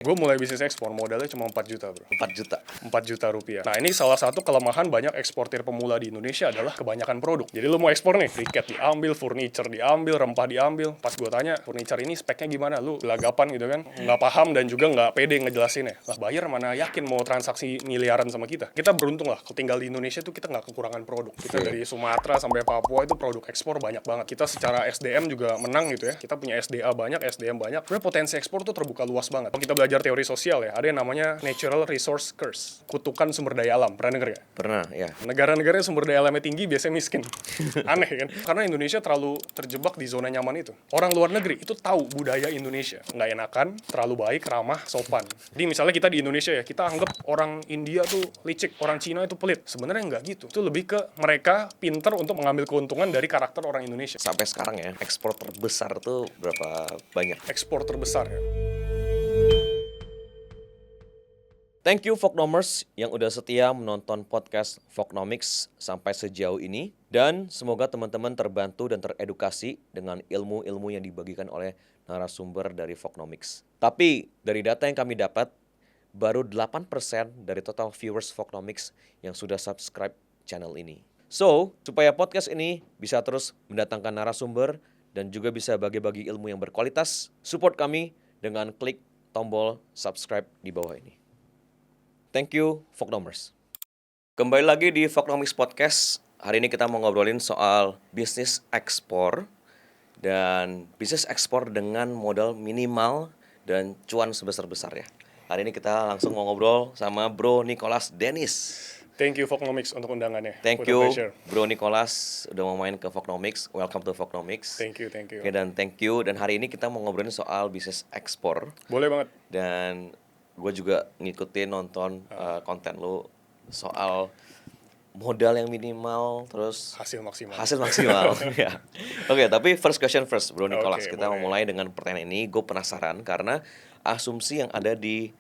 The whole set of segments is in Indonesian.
Gue mulai bisnis ekspor, modalnya cuma 4 juta bro. 4 juta. 4 juta rupiah. Nah ini salah satu kelemahan banyak eksportir pemula di Indonesia adalah kebanyakan produk. Jadi lu mau ekspor nih, briket diambil, furniture diambil, rempah diambil. Pas gue tanya, furniture ini speknya gimana? Lu gelagapan gitu kan, nggak paham dan juga nggak pede ngejelasinnya. Lah buyer mana yakin mau transaksi miliaran sama kita. Kita beruntung lah, tinggal di Indonesia tuh kita nggak kekurangan produk. Kita dari Sumatera sampai Papua itu produk ekspor banyak banget. Kita secara SDM juga menang gitu ya. Kita punya SDA banyak, SDM banyak. Sebenarnya potensi ekspor tuh terbuka luas banget. Kalau kita belajar teori sosial ya, ada yang namanya natural resource curse, kutukan sumber daya alam. Pernah denger ya? Pernah, ya. Negara-negara yang sumber daya alamnya tinggi biasanya miskin. Aneh kan? Karena Indonesia terlalu terjebak di zona nyaman itu. Orang luar negeri itu tahu budaya Indonesia. Nggak enakan, terlalu baik, ramah, sopan. Jadi misalnya kita di Indonesia ya, kita anggap orang India tuh licik, orang Cina itu pelit. Sebenarnya nggak gitu. Itu lebih ke mereka pinter untuk mengambil keuntungan dari karakter orang Indonesia. Sampai sekarang ya, ekspor terbesar tuh berapa banyak? Ekspor terbesar ya. Thank you Fognomers yang udah setia menonton podcast Fognomics sampai sejauh ini. Dan semoga teman-teman terbantu dan teredukasi dengan ilmu-ilmu yang dibagikan oleh narasumber dari Fognomics. Tapi dari data yang kami dapat, baru 8% dari total viewers Fognomics yang sudah subscribe channel ini. So, supaya podcast ini bisa terus mendatangkan narasumber dan juga bisa bagi-bagi ilmu yang berkualitas, support kami dengan klik tombol subscribe di bawah ini. Thank you, Fognomers. Kembali lagi di Fognomics Podcast. Hari ini kita mau ngobrolin soal bisnis ekspor dan bisnis ekspor dengan modal minimal dan cuan sebesar-besarnya. Hari ini kita langsung mau ngobrol sama Bro Nicholas Dennis. Thank you Fognomics untuk undangannya. Thank you, Bro Nicholas udah mau main ke Fognomics. Welcome to Fognomics. Thank you. Oke, dan thank you. Dan hari ini kita mau ngobrolin soal bisnis ekspor. Boleh banget. Dan gue juga ngikutin nonton konten lu soal modal yang minimal terus hasil maksimal. Ya. Oke, tapi first question first, Bro Nicholas. Kita boleh. mau mulai dengan pertanyaan ini. Gue penasaran karena asumsi yang ada di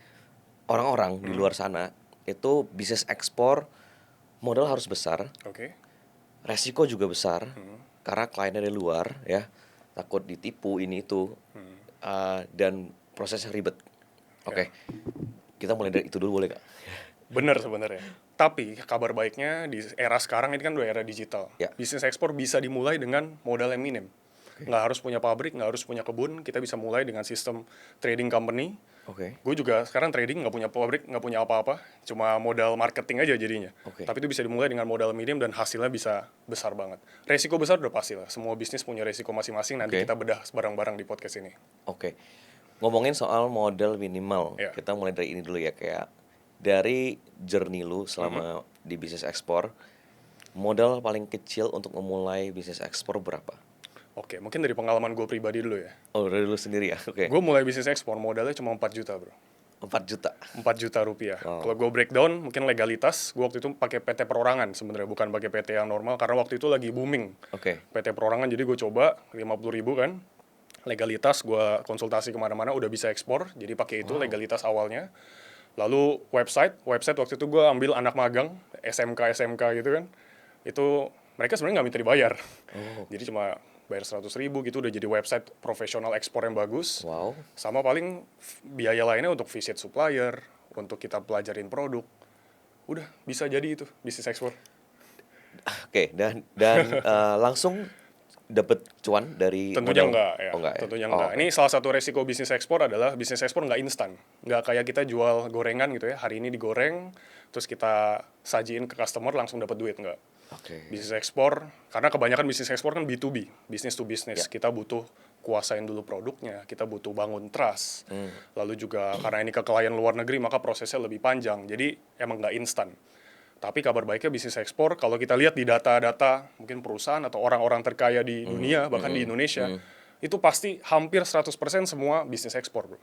orang-orang di luar sana itu bisnis ekspor modal harus besar. Oke. Resiko juga besar karena kliennya dari luar ya, takut ditipu ini itu dan prosesnya ribet. Oke. Kita mulai dari itu dulu boleh gak? Bener sebenarnya. Tapi kabar baiknya di era sekarang ini kan udah era digital. Ya. Bisnis ekspor bisa dimulai dengan modal yang minim. Nggak harus punya pabrik, nggak harus punya kebun. Kita bisa mulai dengan sistem trading company. Gue juga sekarang trading nggak punya pabrik, nggak punya apa-apa. Cuma modal marketing aja jadinya. Tapi itu bisa dimulai dengan modal minim dan hasilnya bisa besar banget. Resiko besar udah pasti lah. Semua bisnis punya resiko masing-masing. Nanti kita bedah bareng-bareng di podcast ini. Ngomongin soal modal minimal, kita mulai dari ini dulu ya, kayak dari journey lu selama di bisnis ekspor, modal paling kecil untuk memulai bisnis ekspor berapa? Oke, mungkin dari pengalaman gue pribadi dulu ya. Oh, dari lu sendiri ya? Gue mulai bisnis ekspor, modalnya cuma 4 juta bro. 4 juta? 4 juta rupiah. Kalau gue breakdown, mungkin legalitas, gue waktu itu pakai PT Perorangan sebenarnya, bukan pakai PT yang normal, karena waktu itu lagi booming. PT Perorangan, jadi gue coba 50.000 kan. Legalitas gue konsultasi kemana-mana udah bisa ekspor, jadi pakai itu legalitas awalnya. Lalu website waktu itu gue ambil anak magang SMK gitu kan, itu mereka sebenarnya nggak minta dibayar. Jadi cuma bayar 100.000 gitu udah jadi website profesional ekspor yang bagus. Sama paling biaya lainnya untuk visit supplier, untuk kita pelajarin produk, udah bisa jadi itu bisnis ekspor. Dan langsung dapat cuan dari tentunya modal? Enggak ya. Tentunya enggak. Ini salah satu resiko bisnis ekspor adalah bisnis ekspor nggak instan. Nggak kayak kita jual gorengan gitu ya. Hari ini digoreng, terus kita sajiin ke customer langsung dapat duit, enggak. Bisnis ekspor, karena kebanyakan bisnis ekspor kan B2B, business to business. Kita butuh kuasain dulu produknya, kita butuh bangun trust. Lalu juga karena ini ke klien luar negeri, maka prosesnya lebih panjang. Jadi emang nggak instan. Tapi kabar baiknya bisnis ekspor, kalau kita lihat di data-data mungkin perusahaan atau orang-orang terkaya di dunia, bahkan di Indonesia, itu pasti hampir 100% semua bisnis ekspor, bro.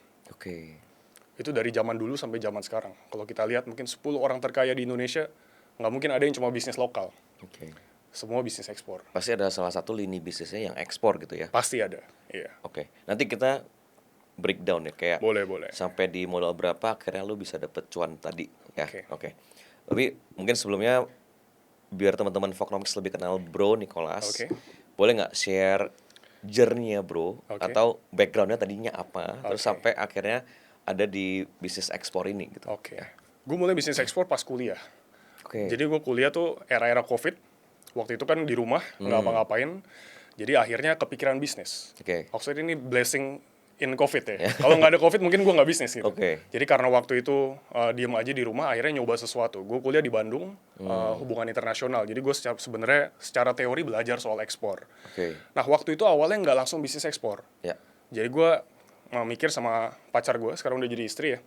Itu dari zaman dulu sampai zaman sekarang. Kalau kita lihat mungkin 10 orang terkaya di Indonesia, nggak mungkin ada yang cuma bisnis lokal. Semua bisnis ekspor. Pasti ada salah satu lini bisnisnya yang ekspor gitu ya? Pasti ada, iya. Nanti kita breakdown ya, kayak boleh. Sampai di modal berapa akhirnya lu bisa dapet cuan tadi ya? Tapi mungkin sebelumnya biar teman-teman Fognomics lebih kenal Bro Nicholas, boleh nggak share journey-nya Bro, atau background-nya tadinya apa, terus sampai akhirnya ada di bisnis ekspor ini gitu. Oke. Gue mulai bisnis ekspor pas kuliah. Oke. Jadi gue kuliah tuh era-era COVID. Waktu itu kan di rumah, nggak apa-ngapain. Jadi akhirnya kepikiran bisnis. Oke. Maksudnya ini blessing in COVID ya. Kalau nggak ada COVID mungkin gue nggak bisnis gitu. Oke. Jadi karena waktu itu diem aja di rumah, akhirnya nyoba sesuatu. Gue kuliah di Bandung, hubungan internasional. Jadi gue sebenarnya secara teori belajar soal ekspor. Oke. Nah waktu itu awalnya nggak langsung bisnis ekspor. Ya. Jadi gue mikir sama pacar gue, sekarang udah jadi istri ya.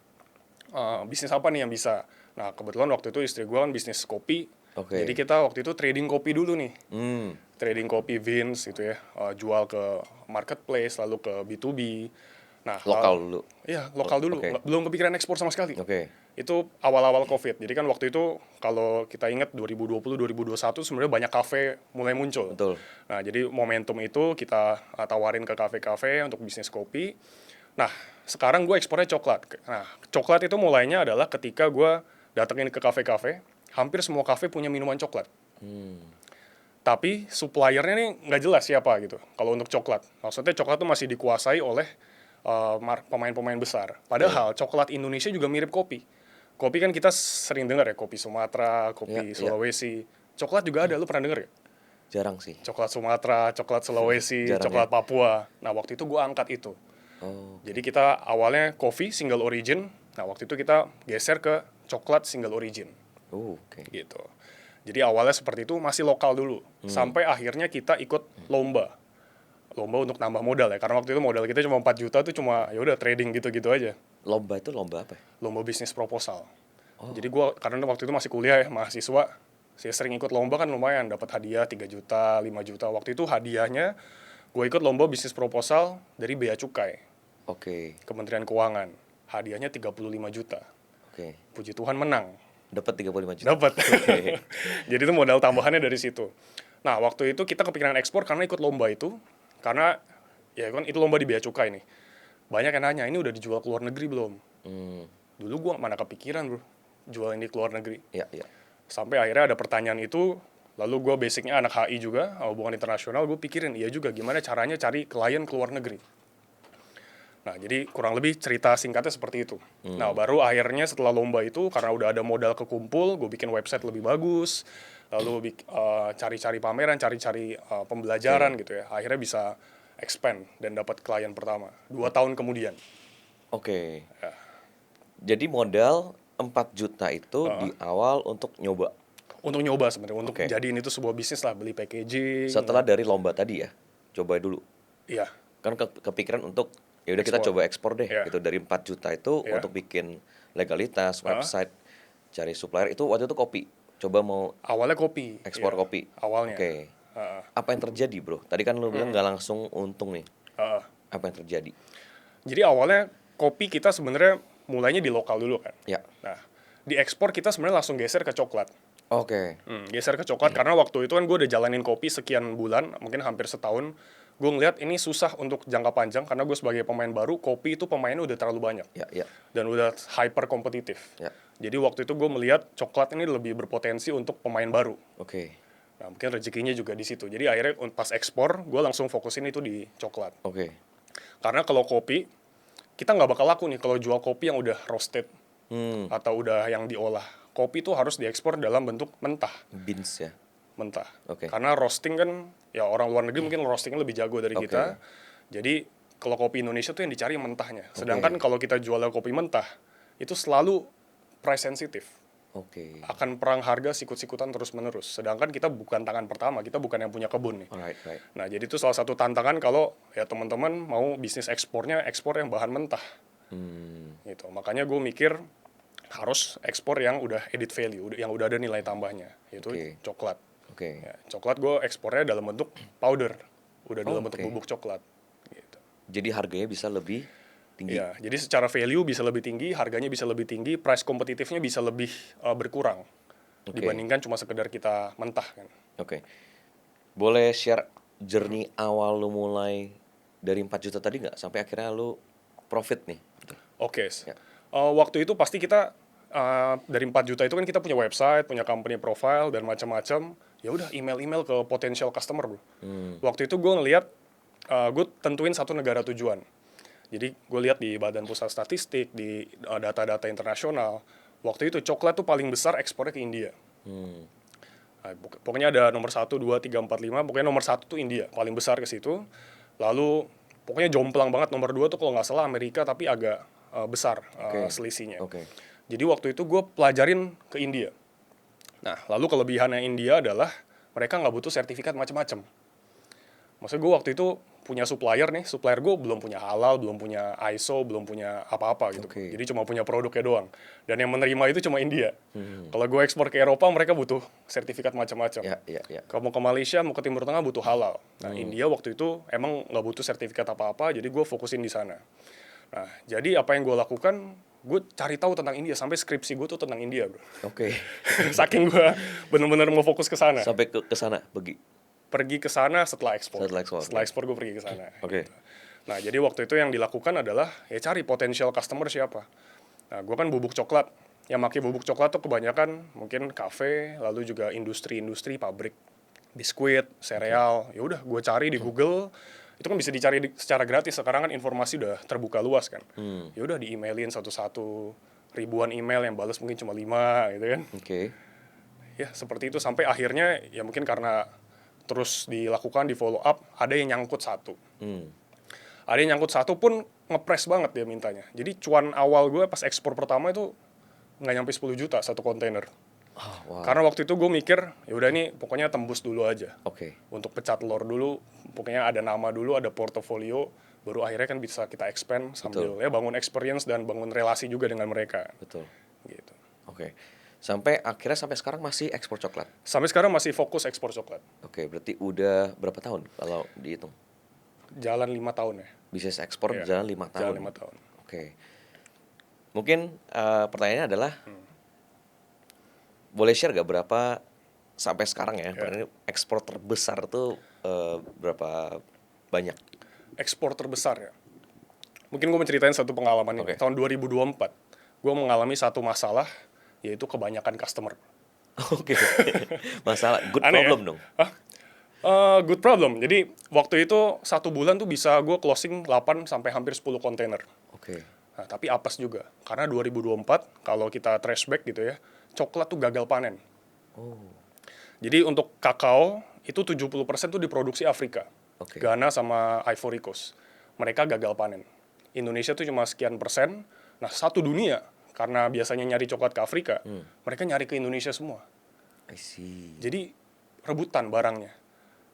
Bisnis apa nih yang bisa? Nah kebetulan waktu itu istri gue kan bisnis kopi. Oke. Jadi kita waktu itu trading kopi dulu nih. Hmm. Trading kopi Vince gitu ya, jual ke marketplace lalu ke B2B. Nah, Lokal dulu. Iya, lokal dulu. Oke. Belum kepikiran ekspor sama sekali. Oke. Itu awal-awal COVID. Jadi kan waktu itu kalau kita ingat 2020 2021 sebenarnya banyak kafe mulai muncul. Betul. Nah, jadi momentum itu kita tawarin ke kafe-kafe untuk bisnis kopi. Nah, sekarang gue ekspornya coklat. Nah, coklat itu mulainya adalah ketika gue datengin ke kafe-kafe, hampir semua kafe punya minuman coklat. Tapi suppliernya nih nggak jelas siapa gitu. Kalau untuk coklat, maksudnya coklat tuh masih dikuasai oleh pemain-pemain besar. Padahal coklat Indonesia juga mirip kopi. Kopi kan kita sering dengar ya, kopi Sumatera, kopi Sulawesi. Coklat juga ada, lu pernah denger ya? Jarang sih. Coklat Sumatera, coklat Sulawesi, Jarang coklat Papua. Nah waktu itu gue angkat itu. Oh. Jadi kita awalnya coffee single origin. Nah waktu itu kita geser ke coklat single origin. Oke. Gitu. Jadi awalnya seperti itu, masih lokal dulu. Sampai akhirnya kita ikut lomba untuk nambah modal ya. Karena waktu itu modal kita cuma 4 juta tuh cuma ya udah trading gitu-gitu aja. Lomba itu lomba apa ya? Lomba bisnis proposal. Jadi gua karena waktu itu masih kuliah ya, mahasiswa. Saya sering ikut lomba kan lumayan, dapat hadiah 3 juta, 5 juta. Waktu itu hadiahnya gue ikut lomba bisnis proposal dari Bea Cukai, Oke. Kementerian Keuangan. Hadiahnya 35 juta. Oke. Puji Tuhan menang. Dapat 35 juta. Dapat. Jadi itu modal tambahannya dari situ. Nah, waktu itu kita kepikiran ekspor karena ikut lomba itu. Karena ya kan itu lomba di Bea Cukai nih. Banyak yang nanya, ini udah dijual ke luar negeri belum? Dulu gua mana kepikiran, bro, jual ini ke luar negeri. Iya, iya. Sampai akhirnya ada pertanyaan itu, lalu gua basicnya anak HI juga, hubungan internasional, gue pikirin, iya juga gimana caranya cari klien ke luar negeri. Nah, jadi kurang lebih cerita singkatnya seperti itu. Nah, baru akhirnya setelah lomba itu, karena udah ada modal kekumpul, gue bikin website lebih bagus, lalu cari-cari pameran, cari-cari pembelajaran gitu ya. Akhirnya bisa expand dan dapat klien pertama 2 tahun kemudian. Oke. Jadi modal 4 juta itu di awal untuk nyoba. Untuk nyoba sebenarnya, untuk Oke. jadiin itu sebuah bisnis lah, beli packaging. Setelah dari lomba tadi ya, coba dulu. Iya, Kan kepikiran untuk ya udah kita Ekspor. coba ekspor deh. Iya. Gitu dari 4 juta itu Iya. untuk bikin legalitas, website, cari supplier itu waktu itu kopi. Coba mau awalnya kopi. ekspor Iya, kopi. Awalnya. Oke. Apa yang terjadi, Bro? Tadi kan lu bilang nggak langsung untung nih. Heeh. Apa yang terjadi? Jadi awalnya kopi kita sebenarnya mulainya di lokal dulu kan. Ya. Nah, di ekspor kita sebenarnya langsung geser ke coklat. Oke. Geser ke coklat karena waktu itu kan gue udah jalanin kopi sekian bulan, mungkin hampir setahun. Gue ngeliat ini susah untuk jangka panjang karena gue sebagai pemain baru, kopi itu pemainnya udah terlalu banyak. Ya, ya. Dan udah hyper kompetitif. Ya. Jadi waktu itu gue melihat coklat ini lebih berpotensi untuk pemain baru. Oke. Nah, mungkin rezekinya juga di situ. Jadi akhirnya pas ekspor, gue langsung fokusin itu di coklat. Oke. Karena kalau kopi, kita nggak bakal laku nih kalau jual kopi yang udah roasted atau udah yang diolah. Kopi itu harus diekspor dalam bentuk mentah. Beans ya. Mentah. Oke. Karena roasting kan, ya orang luar negeri mungkin roastingnya lebih jago dari Oke. kita. Jadi kalau kopi Indonesia tuh yang dicari yang mentahnya. Sedangkan kalau kita jual kopi mentah, itu selalu price sensitive. Oke. Akan perang harga sikut-sikutan terus-menerus. Sedangkan kita bukan tangan pertama, kita bukan yang punya kebun nih. Alright, right. Nah, jadi itu salah satu tantangan kalau ya teman-teman mau bisnis ekspornya, ekspor yang bahan mentah. Gitu. Makanya gue mikir harus ekspor yang udah added value, yang udah ada nilai tambahnya, yaitu Oke. coklat. Oke. Ya, coklat gue ekspornya dalam bentuk powder, udah dalam bentuk Oke. bubuk coklat. Gitu. Jadi harganya bisa lebih tinggi. Ya, jadi secara value bisa lebih tinggi, harganya bisa lebih tinggi, price kompetitifnya bisa lebih berkurang dibandingkan cuma sekedar kita mentah kan. Oke. Boleh share journey awal lu mulai dari 4 juta tadi nggak sampai akhirnya lu profit nih? Oke. Ya. Waktu itu pasti kita dari 4 juta itu kan kita punya website, punya company profile dan macam-macam. Ya udah email ke potential customer, bro. Waktu itu gue ngelihat gue tentuin satu negara tujuan. Jadi gue lihat di Badan Pusat Statistik, di data-data internasional, waktu itu coklat tuh paling besar ekspornya ke India. Nah, pokoknya ada nomor 1, 2, 3, 4, 5, pokoknya nomor 1 tuh India, paling besar ke situ. Lalu pokoknya jomplang banget nomor 2 tuh kalau nggak salah Amerika, tapi agak besar selisihnya. Jadi waktu itu gue pelajarin ke India. Nah, lalu kelebihannya India adalah mereka nggak butuh sertifikat macam-macam. Maksudnya gue waktu itu punya supplier gue belum punya halal, belum punya ISO, belum punya apa-apa gitu. Jadi cuma punya produknya doang. Dan yang menerima itu cuma India. Kalau gue ekspor ke Eropa, mereka butuh sertifikat macam-macam. Kalau mau ke Malaysia, mau ke Timur Tengah butuh halal. Nah, India waktu itu emang nggak butuh sertifikat apa-apa, jadi gue fokusin di sana. Nah, jadi apa yang gue lakukan, gue cari tahu tentang India, sampai skripsi gue tuh tentang India, bro. Saking gue bener-bener mau fokus ke sana. Sampai ke sana pergi ke sana setelah ekspor. Setelah ekspor gue pergi ke sana. Gitu. Nah, jadi waktu itu yang dilakukan adalah ya cari potensial customer siapa. Nah, gue kan bubuk coklat. Yang pakai bubuk coklat tuh kebanyakan mungkin kafe, lalu juga industri-industri, pabrik biskuit, sereal. Ya udah, gue cari di Google. Itu kan bisa dicari secara gratis. Sekarang kan informasi udah terbuka luas kan. Ya udah, di-emailin satu-satu, ribuan email, yang balas mungkin cuma 5 gitu kan. Ya, seperti itu sampai akhirnya ya mungkin karena terus dilakukan, di follow up, ada yang nyangkut satu. Ada yang nyangkut satu pun ngepres banget dia mintanya. Jadi cuan awal gue pas ekspor pertama itu nggak nyampe 10 juta satu kontainer. Karena waktu itu gue mikir, ya udah nih pokoknya tembus dulu aja. Untuk pecah telur dulu, pokoknya ada nama dulu, ada portofolio, baru akhirnya kan bisa kita expand sambil ya bangun experience dan bangun relasi juga dengan mereka. Gitu. Sampai sekarang masih ekspor coklat? Sampai sekarang masih fokus ekspor coklat. Berarti udah berapa tahun kalau dihitung? Jalan 5 tahun ya. Bisnis ekspor jalan 5 tahun? Jalan 5 tahun. Mungkin pertanyaannya adalah, boleh share gak berapa sampai sekarang ya, ekspor terbesar tuh berapa banyak? Ekspor terbesar ya? Mungkin gue menceritain satu pengalaman ini. Tahun 2024, gue mengalami satu masalah, yaitu kebanyakan customer. Masalah, good problem dong? Good problem. Jadi waktu itu 1 bulan tuh bisa gue closing 8 sampai hampir 10 kontainer. Nah, tapi apes juga. Karena 2024, kalau kita trace back gitu ya, coklat tuh gagal panen. Jadi untuk kakao, itu 70% tuh diproduksi Afrika. Ghana sama Ivory Coast. Mereka gagal panen. Indonesia tuh cuma sekian persen. Nah, satu dunia, karena biasanya nyari coklat ke Afrika, mereka nyari ke Indonesia semua. Jadi rebutan barangnya.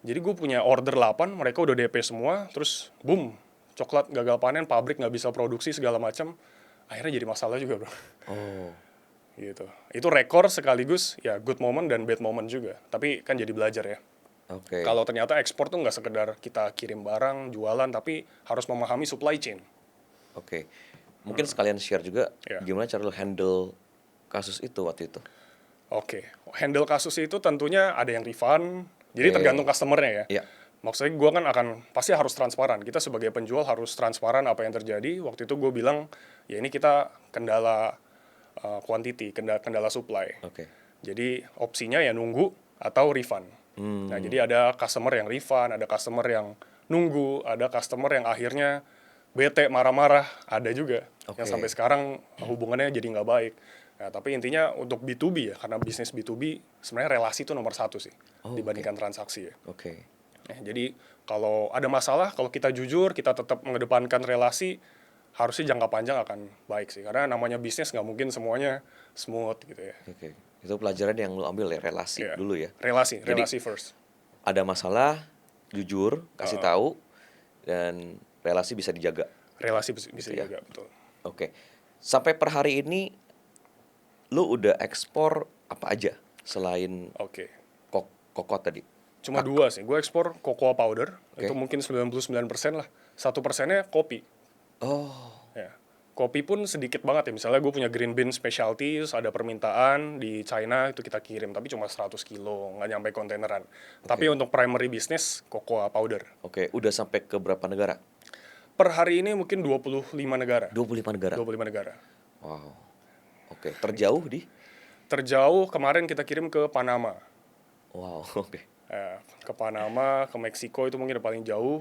Jadi gue punya order 8, mereka udah DP semua, terus boom, coklat gagal panen, pabrik nggak bisa produksi segala macam. Akhirnya jadi masalah juga, bro. Gitu. Itu rekor sekaligus ya good moment dan bad moment juga. Tapi kan jadi belajar ya. Kalau ternyata ekspor tuh nggak sekedar kita kirim barang, jualan, tapi harus memahami supply chain. Mungkin sekalian share juga gimana cara lo handle kasus itu waktu itu? Handle kasus itu tentunya ada yang refund, jadi tergantung customernya ya. Maksudnya gue kan pasti harus transparan. Kita sebagai penjual harus transparan apa yang terjadi. Waktu itu gue bilang, ya ini kita kendala quantity, kendala supply. Jadi opsinya ya nunggu atau refund. Nah, jadi ada customer yang refund, ada customer yang nunggu, ada customer yang akhirnya bete, marah-marah, ada juga. Yang sampai sekarang hubungannya jadi nggak baik. Nah, tapi intinya untuk B2B ya, karena bisnis B2B sebenarnya relasi itu nomor 1 sih dibandingkan transaksi ya. Nah, jadi kalau ada masalah, kalau kita jujur, kita tetap mengedepankan relasi, harusnya jangka panjang akan baik sih. Karena namanya bisnis nggak mungkin semuanya smooth gitu ya. Itu pelajaran yang lu ambil ya, relasi dulu ya. Relasi first. Ada masalah, jujur, kasih tahu, dan relasi bisa dijaga. Relasi bisa dijaga, betul. Sampai per hari ini, lu udah ekspor apa aja selain kokot tadi? Cuma 2 sih. Gue ekspor cocoa powder, itu mungkin 99% lah. 1%-nya kopi. Ya. Kopi pun sedikit banget ya. Misalnya gue punya green bean specialties, ada permintaan di China, itu kita kirim. Tapi cuma 100 kilo, nggak nyampe kontaineran. Tapi untuk primary business, cocoa powder. Udah sampai ke berapa negara? Per hari ini mungkin 25 negara. 25 negara? 25 negara. Wow. Terjauh di? Terjauh kemarin kita kirim ke Panama. Wow, Ke Panama, ke Meksiko itu mungkin paling jauh.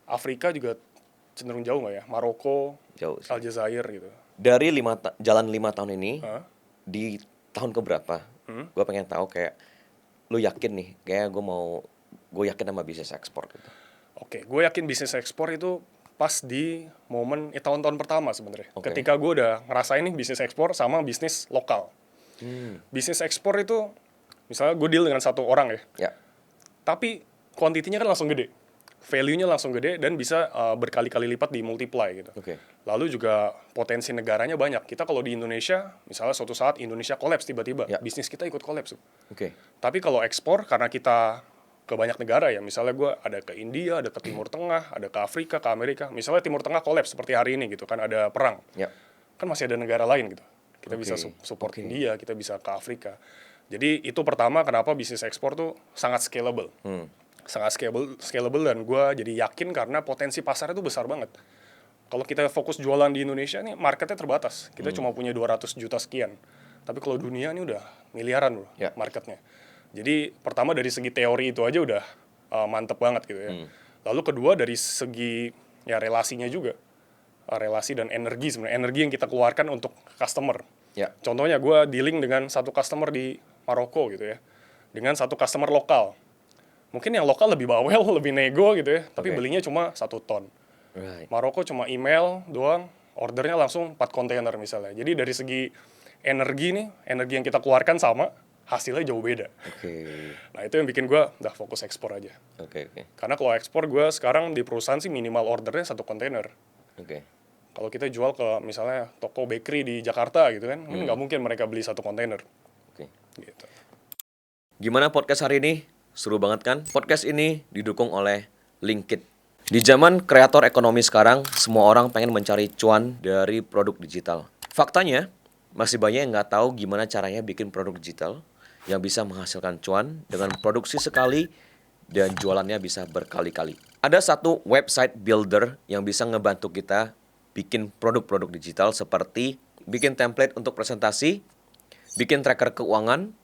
Afrika juga cenderung jauh nggak ya? Maroko, Jauh sih. Aljazair gitu. Dari jalan 5 tahun ini, Hah? di tahun keberapa? Gue pengen tahu kayak lu yakin nih, kayak gue yakin sama bisnis ekspor gitu. Oke, gue yakin bisnis ekspor itu pas di momen tahun-tahun pertama sebenarnya. Oke. Ketika gue udah ngerasain nih bisnis ekspor sama bisnis lokal. Bisnis ekspor itu, misalnya gue deal dengan satu orang ya, Ya, tapi kuantitinya kan langsung gede. Value-nya langsung gede dan bisa berkali-kali lipat di multiply gitu. oke. Lalu juga potensi negaranya banyak. Kita kalau di Indonesia, misalnya suatu saat Indonesia kolaps tiba-tiba, Ya. bisnis kita ikut kolaps. Oke. Tapi kalau ekspor, karena kita ke banyak negara ya, misalnya gue ada ke India, ada ke Timur Tengah, ada ke Afrika, ke Amerika. Misalnya Timur Tengah kolaps seperti hari ini gitu kan, ada perang. Ya. Kan masih ada negara lain gitu. Kita bisa Oke. support India, kita bisa ke Afrika. Jadi itu pertama kenapa bisnis ekspor tuh sangat scalable. Sangat scalable dan gue jadi yakin karena potensi pasarnya tuh besar banget. Kalau kita fokus jualan di Indonesia nih marketnya terbatas. Kita cuma punya 200 juta sekian. Tapi kalau dunia ini udah miliaran bro Ya. marketnya. Jadi pertama dari segi teori itu aja udah mantep banget gitu ya. Lalu kedua dari segi ya relasinya juga. Relasi dan energi sebenarnya. Energi yang kita keluarkan untuk customer. Ya. Contohnya gue dealing dengan satu customer di Maroko gitu ya. Dengan satu customer lokal. Mungkin yang lokal lebih bawel, lebih nego gitu ya. Tapi Oke. belinya cuma 1 ton. Right. Maroko cuma email doang, ordernya langsung 4 kontainer misalnya. Jadi dari segi energi nih, energi yang kita keluarkan sama, hasilnya jauh beda. Oke. Nah itu yang bikin gue udah fokus ekspor aja. Oke. Karena kalau ekspor gue sekarang di perusahaan sih minimal ordernya 1 kontainer. Oke. Kalau kita jual ke misalnya toko bakery di Jakarta gitu kan, kan nggak mungkin mereka beli 1 kontainer. Oke. Gitu. Gimana podcast hari ini? Seru banget kan? Podcast ini didukung oleh Linkit. Di zaman kreator ekonomi sekarang, semua orang pengen mencari cuan dari produk digital. Faktanya, masih banyak yang nggak tahu gimana caranya bikin produk digital yang bisa menghasilkan cuan dengan produksi sekali dan jualannya bisa berkali-kali. Ada satu website builder yang bisa ngebantu kita bikin produk-produk digital seperti bikin template untuk presentasi, bikin tracker keuangan,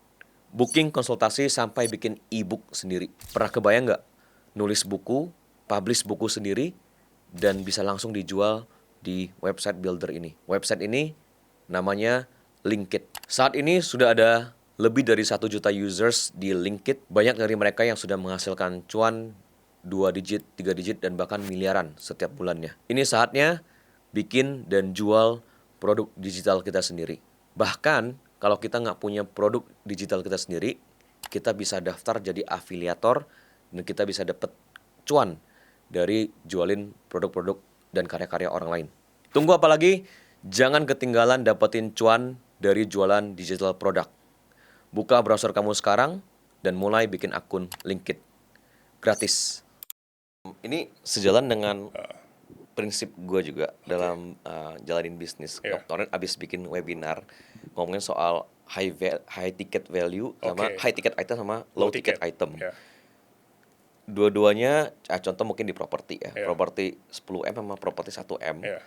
booking konsultasi sampai bikin e-book sendiri. Pernah kebayang nggak nulis buku, publish buku sendiri, dan bisa langsung dijual di website builder ini? Website ini namanya Linkit. Saat ini sudah ada lebih dari 1 juta users di Linkit. Banyak dari mereka yang sudah menghasilkan cuan 2 digit, 3 digit, dan bahkan miliaran setiap bulannya. Ini saatnya bikin dan jual produk digital kita sendiri. Bahkan kalau kita nggak punya produk digital kita sendiri, kita bisa daftar jadi afiliator dan kita bisa dapat cuan dari jualin produk-produk dan karya-karya orang lain. Tunggu apa lagi? Jangan ketinggalan dapetin cuan dari jualan digital produk. Buka browser kamu sekarang dan mulai bikin akun Linkit. Gratis. Ini sejalan dengan prinsip gue juga dalam jalanin bisnis. Yeah. Kemarin abis bikin webinar ngomongin soal high ticket value sama high ticket item sama low ticket item. Yeah. Dua-duanya, contoh mungkin di properti ya. Yeah. Properti 10M sama properti 1M. Yeah.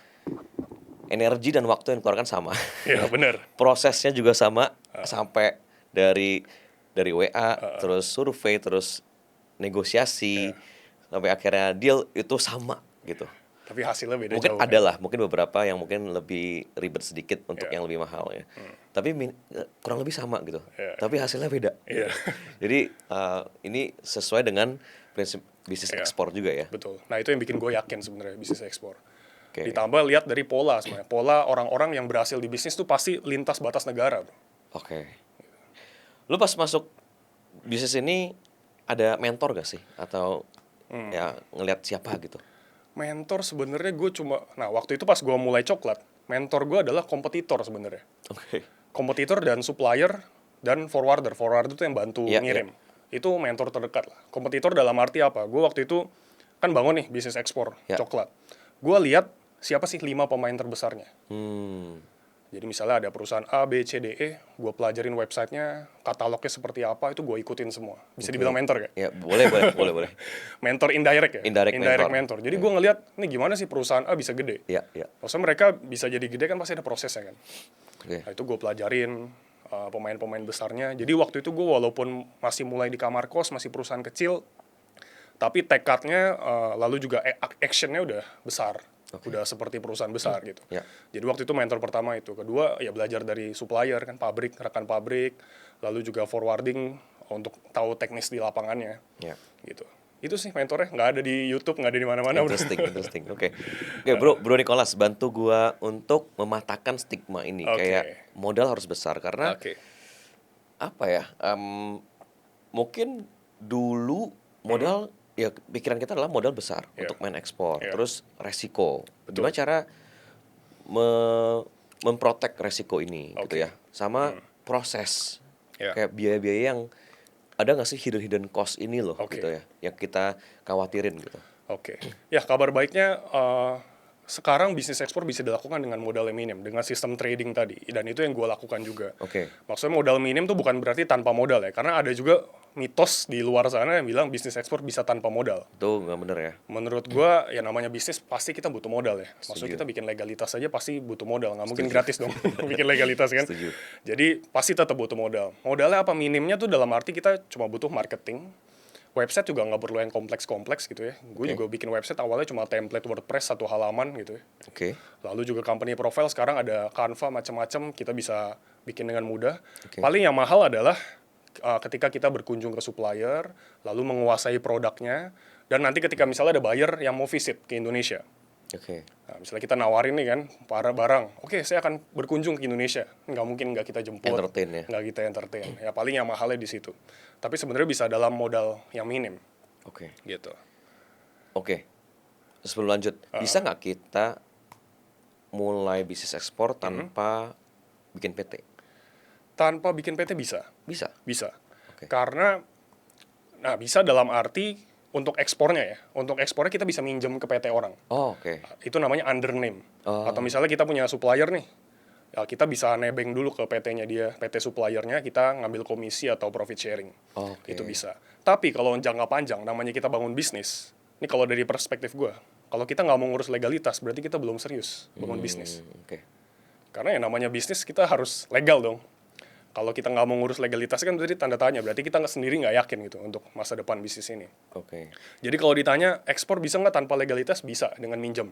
Energi dan waktu yang dikeluarkan sama. Iya benar. Prosesnya juga sama sampai dari WA, terus survei, terus negosiasi, sampai akhirnya deal itu sama gitu. Tapi hasilnya beda Mungkin jauh. ada lah, mungkin beberapa yang mungkin lebih ribet sedikit untuk yang lebih mahal ya. Tapi kurang lebih sama gitu. Tapi hasilnya beda. Iya. Jadi ini sesuai dengan prinsip bisnis ekspor juga ya. Betul. Nah itu yang bikin gue yakin sebenarnya bisnis ekspor. Oke. Ditambah lihat dari pola sebenarnya. Pola orang-orang yang berhasil di bisnis tuh pasti lintas batas negara, bro. Oke. Lu pas masuk bisnis ini ada mentor gak sih? Atau ya ngelihat siapa gitu? Mentor sebenarnya gue cuma, nah waktu itu pas gue mulai coklat, mentor gue adalah kompetitor sebenarnya. Oke. Kompetitor dan supplier dan forwarder. Forwarder itu yang bantu Iya, ngirim. Itu mentor terdekat lah. Kompetitor dalam arti apa? Gue waktu itu kan bangun nih bisnis ekspor coklat. Gue lihat siapa sih 5 pemain terbesarnya. Jadi misalnya ada perusahaan A, B, C, D, E, gue pelajarin websitenya, katalognya seperti apa, itu gue ikutin semua. Bisa dibilang mentor gak? Ya boleh. Mentor indirect ya? Indirect mentor. Jadi gue ngeliat, nih gimana sih perusahaan A bisa gede? Iya. Maksudnya mereka bisa jadi gede kan pasti ada prosesnya kan? Oke. Nah itu gue pelajarin pemain-pemain besarnya. Jadi waktu itu gue walaupun masih mulai di kamar kos, masih perusahaan kecil, tapi tekadnya lalu juga actionnya udah besar. Udah seperti perusahaan besar gitu. Ya. Jadi waktu itu mentor pertama itu. Kedua ya belajar dari supplier kan, pabrik, rekan pabrik, lalu juga forwarding untuk tahu teknis di lapangannya. Ya. Gitu. Itu sih mentornya, nggak ada di YouTube, nggak ada di mana-mana. Interesting. Oke, Bro Nicholas, bantu gua untuk mematahkan stigma ini. Kayak modal harus besar karena apa ya? Mungkin dulu modal ya pikiran kita adalah modal besar untuk main ekspor, terus resiko. Gimana cara memprotek resiko ini gitu ya? Sama proses kayak biaya-biaya yang ada nggak sih hidden cost ini loh gitu ya, yang kita khawatirin gitu. Ya kabar baiknya sekarang bisnis ekspor bisa dilakukan dengan modal yang minim, dengan sistem trading tadi, dan itu yang gue lakukan juga. Maksudnya modal minim tuh bukan berarti tanpa modal ya, karena ada juga mitos di luar sana yang bilang bisnis ekspor bisa tanpa modal. Itu nggak bener ya? Menurut gue ya namanya bisnis pasti kita butuh modal ya. Maksudnya kita bikin legalitas aja pasti butuh modal, nggak mungkin gratis dong bikin legalitas kan. Jadi pasti tetap butuh modal. Modalnya apa minimnya tuh dalam arti kita cuma butuh marketing. Website juga nggak perlu yang kompleks-kompleks gitu ya. Gue juga bikin website awalnya cuma template WordPress 1 halaman gitu ya. Lalu juga company profile sekarang ada Canva macam-macam, kita bisa bikin dengan mudah. Paling yang mahal adalah ketika kita berkunjung ke supplier, lalu menguasai produknya, dan nanti ketika misalnya ada buyer yang mau visit ke Indonesia. Nah, misalnya kita nawarin nih kan, para barang, saya akan berkunjung ke Indonesia. Nggak mungkin nggak kita jemput, nggak kita entertain. Ya paling yang mahalnya di situ. Tapi sebenarnya bisa dalam modal yang minim. Gitu. Sebelum lanjut, bisa nggak kita mulai bisnis ekspor tanpa bikin PT? Tanpa bikin PT bisa. Bisa. Karena, bisa dalam arti untuk ekspornya ya. Untuk ekspornya kita bisa minjem ke PT orang. Itu namanya under name. Atau misalnya kita punya supplier nih, ya kita bisa nebeng dulu ke PT-nya dia, PT suppliernya, kita ngambil komisi atau profit sharing. Itu bisa. Tapi kalau jangka panjang, namanya kita bangun bisnis, ini kalau dari perspektif gue, kalau kita nggak mau ngurus legalitas, berarti kita belum serius bangun bisnis. Karena yang namanya bisnis kita harus legal dong. Kalau kita nggak mau ngurus legalitas kan berarti tanda tanya, berarti kita sendiri nggak yakin gitu untuk masa depan bisnis ini. Jadi kalau ditanya ekspor bisa nggak tanpa legalitas, bisa dengan minjem.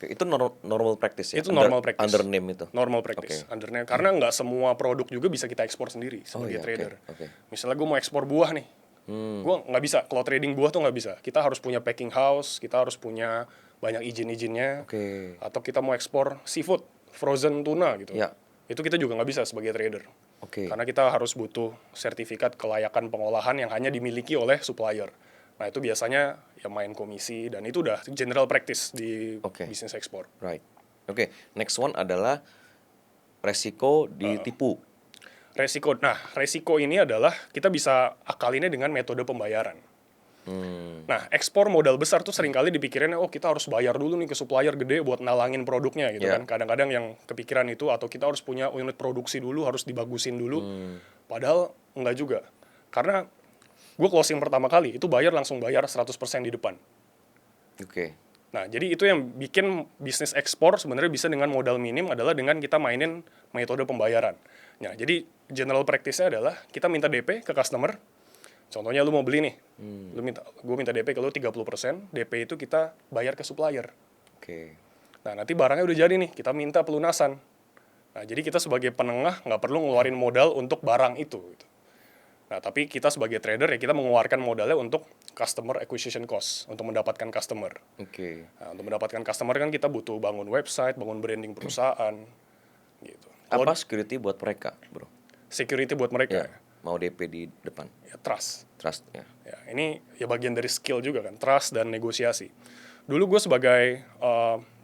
Itu normal practice ya? Itu normal practice. Under name itu? Normal practice, under name. Karena nggak semua produk juga bisa kita ekspor sendiri sebagai trader. Misalnya gue mau ekspor buah nih, gue nggak bisa, kalau trading buah tuh nggak bisa. Kita harus punya packing house, kita harus punya banyak izin-izinnya. Atau kita mau ekspor seafood, frozen tuna gitu. Itu kita juga nggak bisa sebagai trader. Karena kita harus butuh sertifikat kelayakan pengolahan yang hanya dimiliki oleh supplier. Nah itu biasanya ya main komisi, dan itu udah general practice di bisnis ekspor. Next one adalah resiko ditipu. Resiko ini adalah kita bisa akalinnya dengan metode pembayaran. Nah, ekspor modal besar tuh seringkali dipikirinnya, kita harus bayar dulu nih ke supplier gede buat nalangin produknya gitu kan. Kadang-kadang yang kepikiran itu, atau kita harus punya unit produksi dulu, harus dibagusin dulu. Padahal enggak juga. Karena gue closing pertama kali, itu langsung bayar 100% di depan. Nah, jadi itu yang bikin bisnis ekspor sebenarnya bisa dengan modal minim adalah dengan kita mainin metode pembayaran. Nah, jadi general practice-nya adalah kita minta DP ke customer. Contohnya lu mau beli nih, gue minta DP ke lu 30%, DP itu kita bayar ke supplier. Nah nanti barangnya udah jadi nih, kita minta pelunasan. Nah jadi kita sebagai penengah nggak perlu ngeluarin modal untuk barang itu. Gitu. Nah tapi kita sebagai trader ya kita mengeluarkan modalnya untuk customer acquisition cost, untuk mendapatkan customer. Nah, untuk mendapatkan customer kan kita butuh bangun website, bangun branding perusahaan. Gitu. Apa security buat mereka, bro? Security buat mereka? Mau DP di depan? Ya, trust ya. Ini ya bagian dari skill juga kan, trust dan negosiasi. Dulu gue sebagai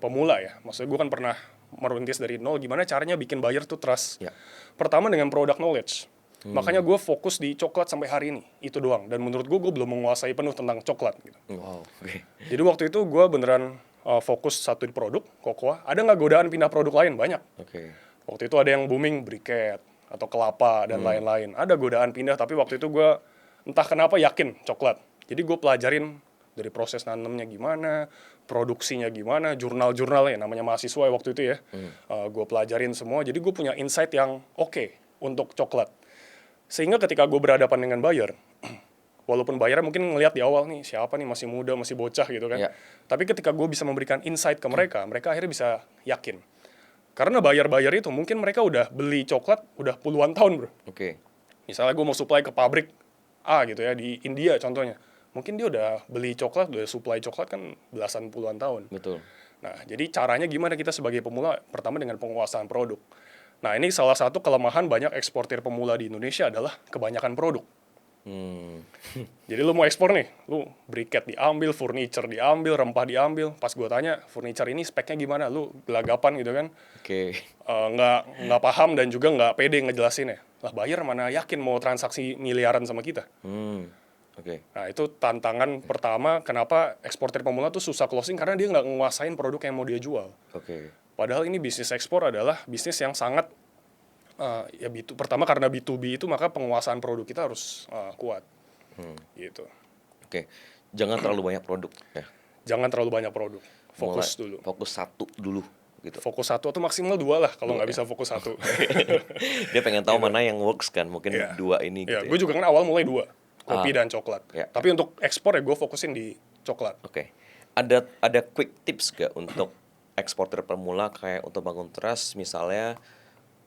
pemula ya, maksudnya gue kan pernah merintis dari nol, gimana caranya bikin buyer tuh trust. Pertama dengan product knowledge. Makanya gue fokus di coklat sampai hari ini, itu doang. Dan menurut gue belum menguasai penuh tentang coklat gitu. Jadi waktu itu gue beneran fokus satu di produk, Cocoa. Ada nggak godaan pindah produk lain? Banyak. Waktu itu ada yang booming briquette atau kelapa dan lain-lain. Ada godaan pindah, tapi waktu itu gue entah kenapa yakin coklat. Jadi gue pelajarin dari proses nanemnya gimana, produksinya gimana, jurnal-jurnalnya, namanya mahasiswa waktu itu ya. Gue pelajarin semua, jadi gue punya insight yang oke untuk coklat. Sehingga ketika gue berhadapan dengan buyer, Walaupun bayarnya mungkin ngelihat di awal nih, siapa nih masih muda, masih bocah gitu kan. Ya. Tapi ketika gue bisa memberikan insight ke mereka, mereka akhirnya bisa yakin. Karena bayar-bayar itu mungkin mereka udah beli coklat udah puluhan tahun bro. Oke. Misalnya gue mau supply ke pabrik A gitu ya, di India contohnya. Mungkin dia udah beli coklat, udah supply coklat kan belasan puluhan tahun. Betul. Nah, jadi caranya gimana kita sebagai pemula? Pertama dengan penguasaan produk. Nah, ini salah satu kelemahan banyak eksportir pemula di Indonesia adalah kebanyakan produk. Jadi lu mau ekspor nih, lu briket diambil, furniture diambil, rempah diambil. Pas gue tanya, furniture ini speknya gimana? Lu gelagapan gitu kan. Oke. Nggak paham dan juga nggak pede ngejelasinnya. Lah buyer mana yakin mau transaksi miliaran sama kita. Oke. Nah itu tantangan pertama kenapa eksportir pemula tuh susah closing karena dia nggak nguasain produk yang mau dia jual. Oke. Padahal ini bisnis ekspor adalah bisnis yang sangat pertama karena B2B itu maka penguasaan produk kita harus kuat. Gitu. Oke. Jangan terlalu banyak produk ya. Jangan terlalu banyak produk. Fokus dulu. Fokus satu dulu gitu. Fokus satu atau maksimal 2 lah kalau nggak bisa fokus 1. Dia pengen tahu mana yang works kan, mungkin 2 ini gitu. Gue juga kan awal mulai 2, kopi dan coklat. Tapi untuk ekspor ya gue fokusin di coklat. Oke. Ada quick tips gak untuk eksportir pemula kayak untuk bangun trust misalnya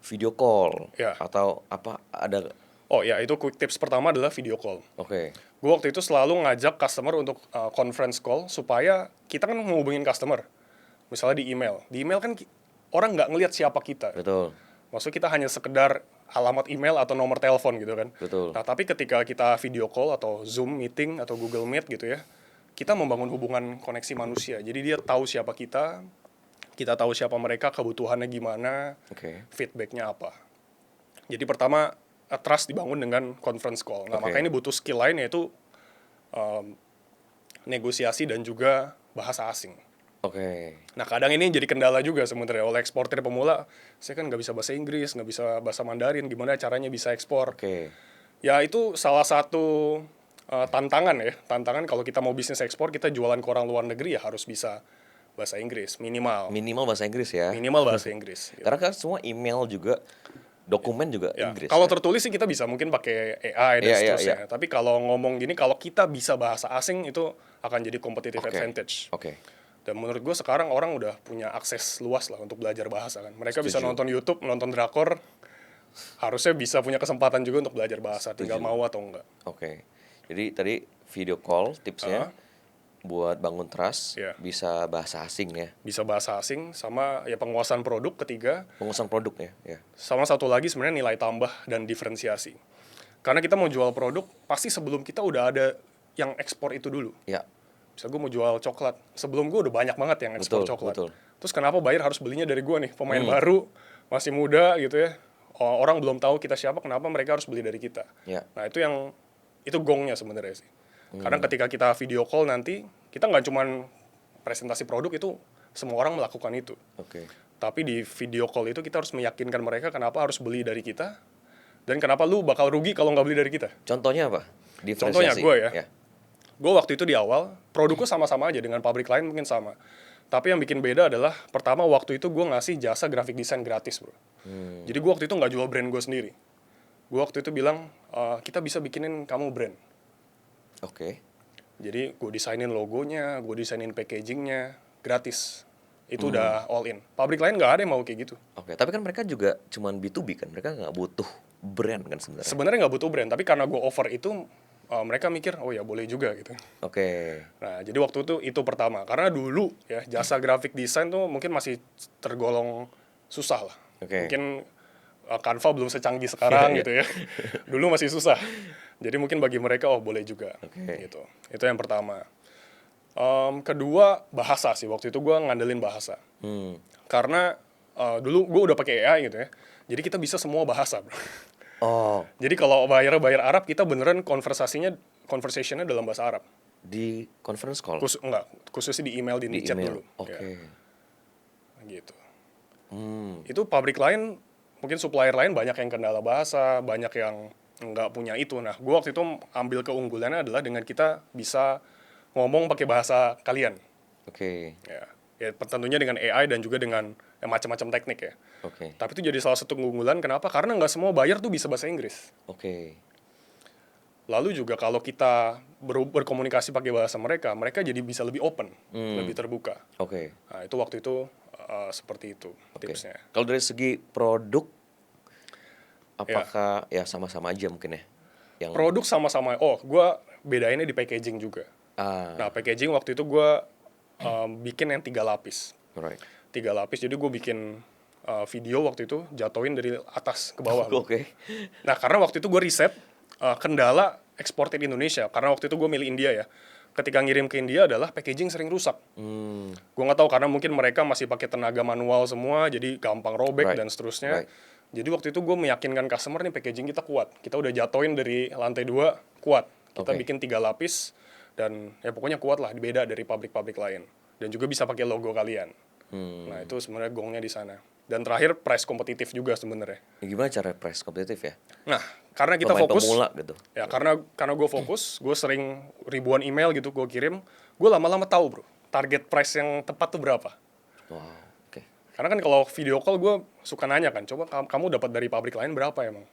video call atau apa ada? Oh ya, itu quick tips pertama adalah video call. Oke. Gue waktu itu selalu ngajak customer untuk conference call supaya kita kan menghubungin customer. Misalnya di email. Di email kan orang nggak ngelihat siapa kita. Betul. Maksudnya kita hanya sekedar alamat email atau nomor telepon gitu kan. Betul. Nah tapi ketika kita video call atau Zoom meeting atau Google Meet gitu ya, kita membangun hubungan koneksi manusia. Jadi dia tahu siapa kita tahu siapa mereka, kebutuhannya gimana, feedbacknya apa. Jadi pertama trust dibangun dengan conference call. Nah makanya ini butuh skill lain yaitu negosiasi dan juga bahasa asing. Nah kadang ini jadi kendala juga sebenarnya oleh eksportir pemula. Saya kan nggak bisa bahasa Inggris, nggak bisa bahasa Mandarin. Gimana caranya bisa ekspor? Ya itu salah satu tantangan ya. Tantangan kalau kita mau bisnis ekspor, kita jualan ke orang luar negeri ya harus bisa bahasa Inggris minimal. Minimal bahasa Inggris ya. Minimal bahasa Inggris. Gitu. Karena kan semua email juga, dokumen juga Inggris. Kalau tertulis sih kita bisa mungkin pakai AI dan seterusnya. Tapi kalau ngomong gini, kalau kita bisa bahasa asing itu akan jadi competitive advantage. Dan menurut gue sekarang orang udah punya akses luas lah untuk belajar bahasa kan. Mereka bisa nonton YouTube, nonton drakor, harusnya bisa punya kesempatan juga untuk belajar bahasa, tinggal mau atau enggak. Jadi tadi video call tipsnya buat bangun trust, bisa bahasa asing ya. Bisa bahasa asing, sama ya penguasaan produk ketiga. Penguasaan produk ya. Sama satu lagi sebenarnya nilai tambah dan diferensiasi. Karena kita mau jual produk, pasti sebelum kita udah ada yang ekspor itu dulu. Misal gue mau jual coklat, sebelum gue udah banyak banget yang ekspor coklat. Terus kenapa buyer harus belinya dari gue nih, pemain baru, masih muda gitu ya. Orang belum tahu kita siapa, kenapa mereka harus beli dari kita. Nah itu gongnya sebenarnya sih. Karena ketika kita video call nanti, kita nggak cuman presentasi produk, itu semua orang melakukan itu. Tapi di video call itu kita harus meyakinkan mereka kenapa harus beli dari kita, dan kenapa lu bakal rugi kalau nggak beli dari kita. Contohnya apa? Contohnya gue ya. Gue waktu itu di awal, produkku sama-sama aja, dengan pabrik lain mungkin sama. Tapi yang bikin beda adalah, pertama waktu itu gue ngasih jasa graphic design gratis bro. Jadi gue waktu itu nggak jual brand gue sendiri. Gue waktu itu bilang, kita bisa bikinin kamu brand. Jadi gue desainin logonya, gue desainin packagingnya, gratis. Itu udah all in. Pabrik lain nggak ada yang mau kayak gitu. Tapi kan mereka juga cuman B2B kan, mereka nggak butuh brand kan sebenarnya. Sebenarnya nggak butuh brand, tapi karena gue offer itu, mereka mikir, oh ya boleh juga gitu. Nah jadi waktu itu pertama. Karena dulu ya jasa graphic design tuh mungkin masih tergolong susah lah. Mungkin Canva belum secanggih sekarang gitu ya. Dulu masih susah. Jadi mungkin bagi mereka, oh boleh juga. Gitu. Itu yang pertama. Kedua, bahasa sih. Waktu itu gue ngandelin bahasa. Karena dulu gue udah pakai AI gitu ya. Jadi kita bisa semua bahasa bro. Jadi kalau bayar Arab, kita beneran conversationnya dalam bahasa Arab. Di conference call? Khususnya di email, di chat dulu. Gitu. Itu pabrik lain, mungkin supplier lain banyak yang kendala bahasa, banyak yang nggak punya itu. Nah, gue waktu itu ambil keunggulannya adalah dengan kita bisa ngomong pakai bahasa kalian. Ya tentunya dengan AI dan juga dengan macam-macam teknik ya. Tapi itu jadi salah satu keunggulan. Kenapa? Karena nggak semua buyer tuh bisa bahasa Inggris. Lalu juga kalau kita berkomunikasi pakai bahasa mereka, mereka jadi bisa lebih open, lebih terbuka. Oke. Nah, itu waktu itu seperti itu tipsnya. Kalau dari segi produk, Ya, apakah ya sama-sama aja mungkin ya? Yang produk sama-sama. Oh, gue bedainnya di packaging juga. Nah, packaging waktu itu gue bikin yang 3 lapis. right. 3 lapis, jadi gue bikin video waktu itu jatuhin dari atas ke bawah. Oke. Nah, karena waktu itu gue riset kendala ekspor di Indonesia. Karena waktu itu gue milih India ya. Ketika ngirim ke India adalah packaging sering rusak. Gue nggak tahu karena mungkin mereka masih pakai tenaga manual semua, jadi gampang robek Right. dan seterusnya. Right. Jadi waktu itu gue meyakinkan customer nih packaging kita kuat. Kita udah jatuhin dari lantai 2 kuat. Kita Oke. bikin 3 lapis dan ya pokoknya kuat lah, beda dari pabrik-pabrik lain. Dan juga bisa pakai logo kalian. Nah itu sebenarnya gongnya di sana. Dan terakhir price kompetitif juga sebenarnya. Ya, gimana cara price kompetitif ya? Nah, karena kita Pemain fokus, pemula gitu. ya karena gue fokus, gue sering ribuan email gitu gue kirim, gue lama-lama tahu bro, target price yang tepat tuh berapa. Wow. Oke. Karena kan kalau video call gue suka nanya kan, coba kamu dapat dari pabrik lain berapa emang?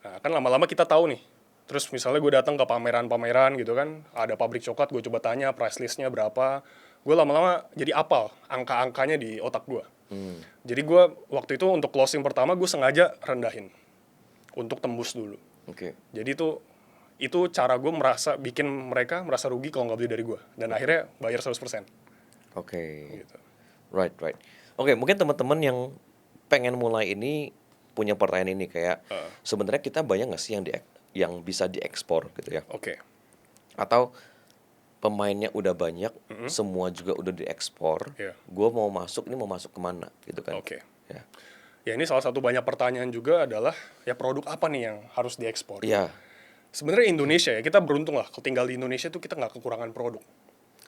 Nah kan lama-lama kita tahu nih. Terus misalnya gue datang ke pameran-pameran gitu kan, ada pabrik coklat, gue coba tanya price listnya berapa. Gue lama-lama jadi apal angka-angkanya di otak gue. Jadi gue waktu itu untuk closing pertama gue sengaja rendahin untuk tembus dulu. Oke. Jadi itu cara gue bikin mereka merasa rugi kalau nggak beli dari gue. Dan akhirnya bayar 100%. Oke. Gitu. Right. Oke, mungkin teman-teman yang pengen mulai ini punya pertanyaan ini kayak sebenarnya kita banyak nggak sih yang bisa diekspor gitu ya? Oke. Atau pemainnya udah banyak, semua juga udah diekspor. Iya. Gue mau masuk kemana gitu kan? Oke. Ya. Ya ini salah satu banyak pertanyaan juga adalah ya produk apa nih yang harus diekspor. Iya. Sebenarnya Indonesia ya, kita beruntung lah. Kalau tinggal di Indonesia tuh kita nggak kekurangan produk.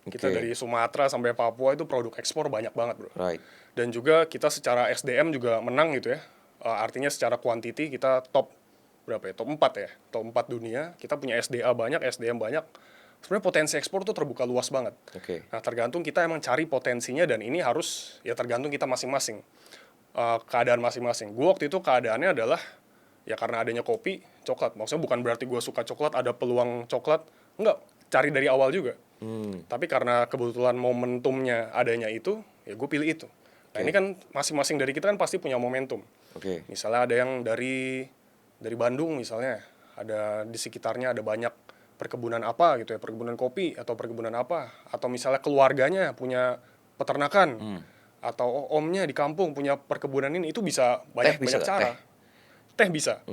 Kita Oke. dari Sumatera sampai Papua itu produk ekspor banyak banget bro. Right. Dan juga kita secara SDM juga menang gitu ya. Artinya secara quantity kita top berapa ya? Top 4 ya. Top 4 dunia. Kita punya SDA banyak, SDM banyak. Sebenarnya potensi ekspor tuh terbuka luas banget. Oke. Nah tergantung kita emang cari potensinya dan ini harus ya tergantung kita masing-masing. Keadaan masing-masing. Gue waktu itu keadaannya adalah ya karena adanya kopi, coklat. Maksudnya bukan berarti gue suka coklat, ada peluang coklat. Enggak, cari dari awal juga. Tapi karena kebetulan momentumnya adanya itu, ya gue pilih itu. Nah ini kan masing-masing dari kita kan pasti punya momentum. Oke. Misalnya ada yang dari Bandung misalnya, ada di sekitarnya ada banyak perkebunan apa gitu ya, perkebunan kopi atau perkebunan apa, atau misalnya keluarganya punya peternakan, atau omnya di kampung punya perkebunan ini, itu bisa banyak cara. Teh bisa.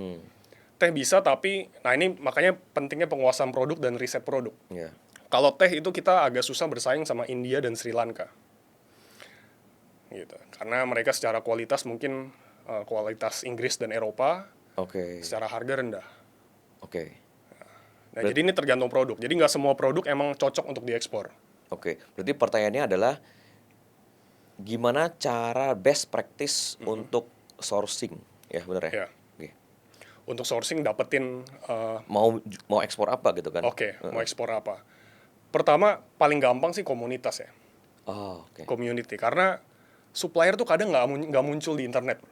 Teh bisa, tapi nah ini makanya pentingnya penguasaan produk dan riset produk. Yeah. Kalau teh itu kita agak susah bersaing sama India dan Sri Lanka. Gitu. Karena mereka secara kualitas mungkin kualitas Inggris dan Eropa, secara harga rendah. Oke. Nah, jadi ini tergantung produk. Jadi nggak semua produk emang cocok untuk diekspor. Oke. Berarti pertanyaannya adalah gimana cara best practice untuk sourcing, ya benar ya? Ya. Untuk sourcing dapetin mau ekspor apa gitu kan? mau ekspor apa. Pertama, paling gampang sih komunitas ya. Oke. Community. Karena supplier tuh kadang nggak muncul di internet.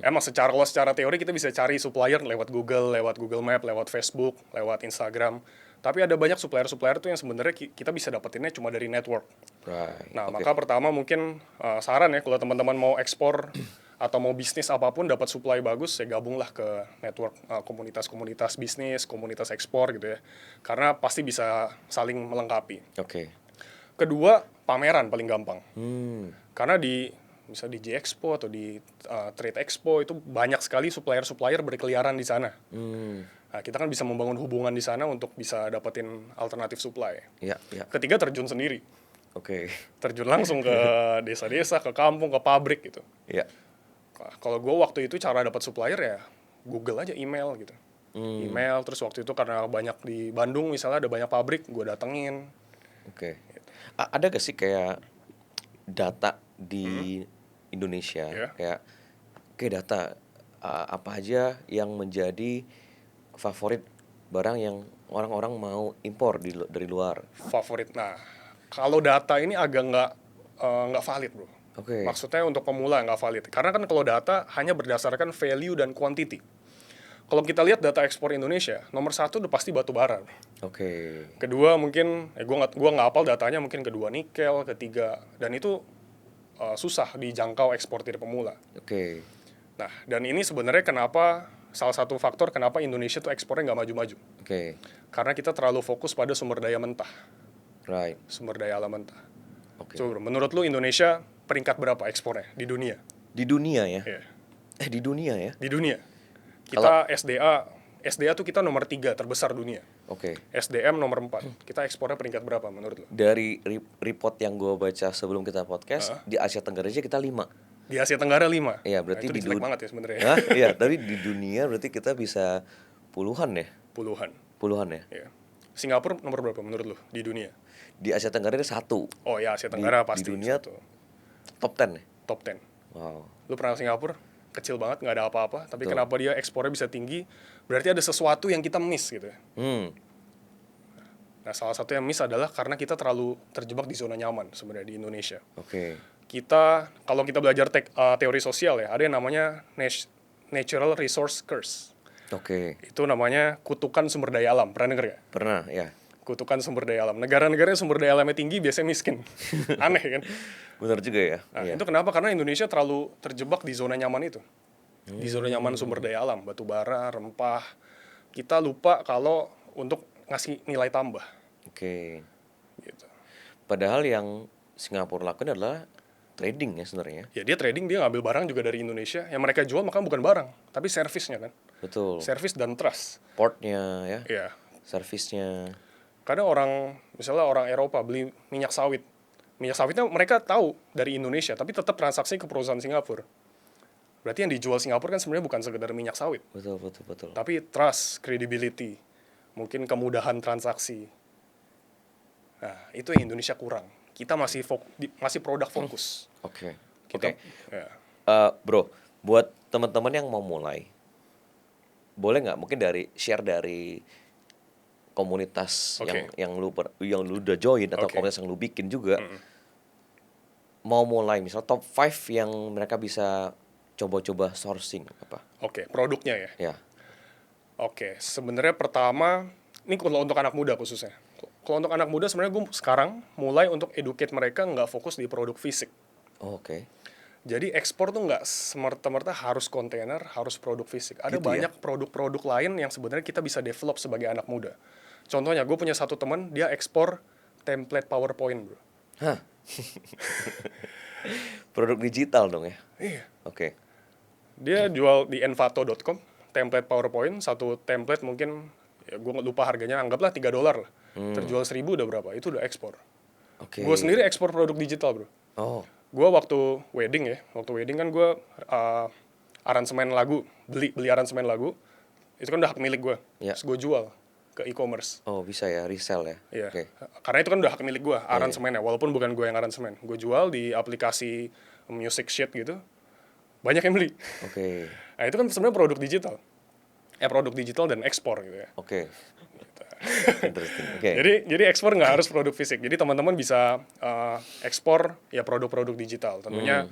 Emang secara teori kita bisa cari supplier lewat Google Map, lewat Facebook, lewat Instagram. Tapi ada banyak supplier tuh yang sebenarnya kita bisa dapetinnya cuma dari network. Right. Nah, maka pertama mungkin saran ya, kalau teman-teman mau ekspor atau mau bisnis apapun dapat supply bagus, ya gabunglah ke network komunitas-komunitas bisnis, komunitas ekspor gitu ya. Karena pasti bisa saling melengkapi. Oke. Kedua, pameran paling gampang. Karena misal di J-Expo atau di Trade Expo itu banyak sekali supplier-supplier berkeliaran di sana. Nah, kita kan bisa membangun hubungan di sana untuk bisa dapetin alternatif supply. Iya. Ketiga, terjun sendiri. Oke. Terjun langsung ke desa-desa, ke kampung, ke pabrik gitu. Iya. Nah, kalau gue waktu itu cara dapat supplier ya Google aja, email gitu. Email, terus waktu itu karena banyak di Bandung misalnya ada banyak pabrik, gue datengin. Oke. Ada gak sih kayak data di Indonesia kayak data apa aja yang menjadi favorit barang yang orang-orang mau impor dari luar? Favorit. Nah, kalau data ini agak nggak valid bro. Maksudnya untuk pemula nggak valid. Karena kan kalau data hanya berdasarkan value dan quantity. Kalau kita lihat data ekspor Indonesia, nomor 1 udah pasti batu bara. Oke. Kedua mungkin, gua nggak hafal datanya, mungkin kedua nikel, ketiga, dan itu susah dijangkau eksportir pemula. Oke. Nah, dan ini sebenarnya salah satu faktor kenapa Indonesia tuh ekspornya nggak maju-maju. Oke. Karena kita terlalu fokus pada sumber daya mentah, Right. sumber daya alam mentah. Oke. Coba bro, menurut lu Indonesia peringkat berapa ekspornya di dunia? Di dunia ya? Iya, Di dunia ya? di dunia. Kita SDA tuh kita nomor 3 terbesar dunia. Oke. SDM nomor 4. Kita ekspornya peringkat berapa menurut lu? Dari report yang gue baca sebelum kita podcast, di Asia Tenggara aja kita 5. Di Asia Tenggara 5. Iya, berarti itu di jelek banget ya sebenarnya. Hah? Iya, tapi di dunia berarti kita bisa puluhan ya? Puluhan. Puluhan ya? Iya. Singapura nomor berapa menurut lu di dunia? Di Asia Tenggara ada 1. Oh ya, Asia Tenggara pasti. Di dunia satu. top 10 ya? Top 10. Wow. Lu pernah ke Singapura? Kecil banget, nggak ada apa-apa. Tapi Betul. kenapa dia ekspornya bisa tinggi? Berarti ada sesuatu yang kita miss gitu ya. Nah, salah satu yang miss adalah karena kita terlalu terjebak di zona nyaman sebenarnya di Indonesia. Oke. Kalau kita belajar teori sosial ya, ada yang namanya natural resource curse. Oke. Itu namanya kutukan sumber daya alam. Pernah denger ya? Pernah, ya. Kutukan sumber daya alam. Negara-negara yang sumber daya alamnya tinggi biasanya miskin. Aneh kan? Benar juga ya. Nah, Iya. itu kenapa? Karena Indonesia terlalu terjebak di zona nyaman itu. Di zona nyaman sumber daya alam, batu bara, rempah. Kita lupa kalau untuk ngasih nilai tambah. Oke. Gitu. Padahal yang Singapura lakukan adalah trading ya sebenarnya. Ya dia trading, dia ngambil barang juga dari Indonesia. Yang mereka jual maka bukan barang, tapi servisnya kan. Betul. Service dan trust. Portnya ya, Iya. servisnya. Kadang misalnya orang Eropa beli minyak sawit. Minyak sawitnya mereka tahu dari Indonesia, tapi tetap transaksi ke perusahaan Singapura. Berarti yang dijual Singapura kan sebenarnya bukan sekedar minyak sawit, Betul. tapi trust, credibility, mungkin kemudahan transaksi. Nah, itu yang Indonesia kurang. Kita masih produk fokus. Oke. Kita, Oke. ya. Bro, buat teman-teman yang mau mulai, boleh nggak mungkin share dari komunitas Oke. yang lu udah join atau Oke. komunitas yang lu bikin juga, mau mulai misal top 5 yang mereka bisa coba-coba sourcing apa? Oke, produknya ya. Ya. Oke, sebenarnya pertama, ini kalau untuk anak muda khususnya. Kalau untuk anak muda sebenarnya gue sekarang mulai untuk educate mereka nggak fokus di produk fisik. Oh, oke. Jadi ekspor tuh nggak semerta-merta harus kontainer, harus produk fisik. Ada Gitu ya? banyak produk-produk lain yang sebenarnya kita bisa develop sebagai anak muda. Contohnya, gue punya satu teman, dia ekspor template PowerPoint, bro. Hah. Produk digital dong ya? Iya. Oke. Dia jual di envato.com, template PowerPoint, satu template mungkin, ya gue lupa harganya, anggaplah $3 lah. Terjual 1.000 udah berapa? Itu udah ekspor. Oke. Gue sendiri ekspor produk digital, bro. Oh, Gue waktu wedding kan gue aransemen lagu, beli aransemen lagu, itu kan udah hak milik gue. Ya. Terus gue jual ke e-commerce. oh bisa ya, resell ya? Iya. Oke. Karena itu kan udah hak milik gue, aransemennya. Walaupun bukan gue yang aransemen. Gue jual di aplikasi music sheet gitu. Banyak yang beli. Oke. Nah, itu kan sebenarnya produk digital. Produk digital dan ekspor gitu ya. Oke. Interesting. Oke. Jadi ekspor nggak harus produk fisik. Jadi teman-teman bisa ekspor ya produk-produk digital. Tentunya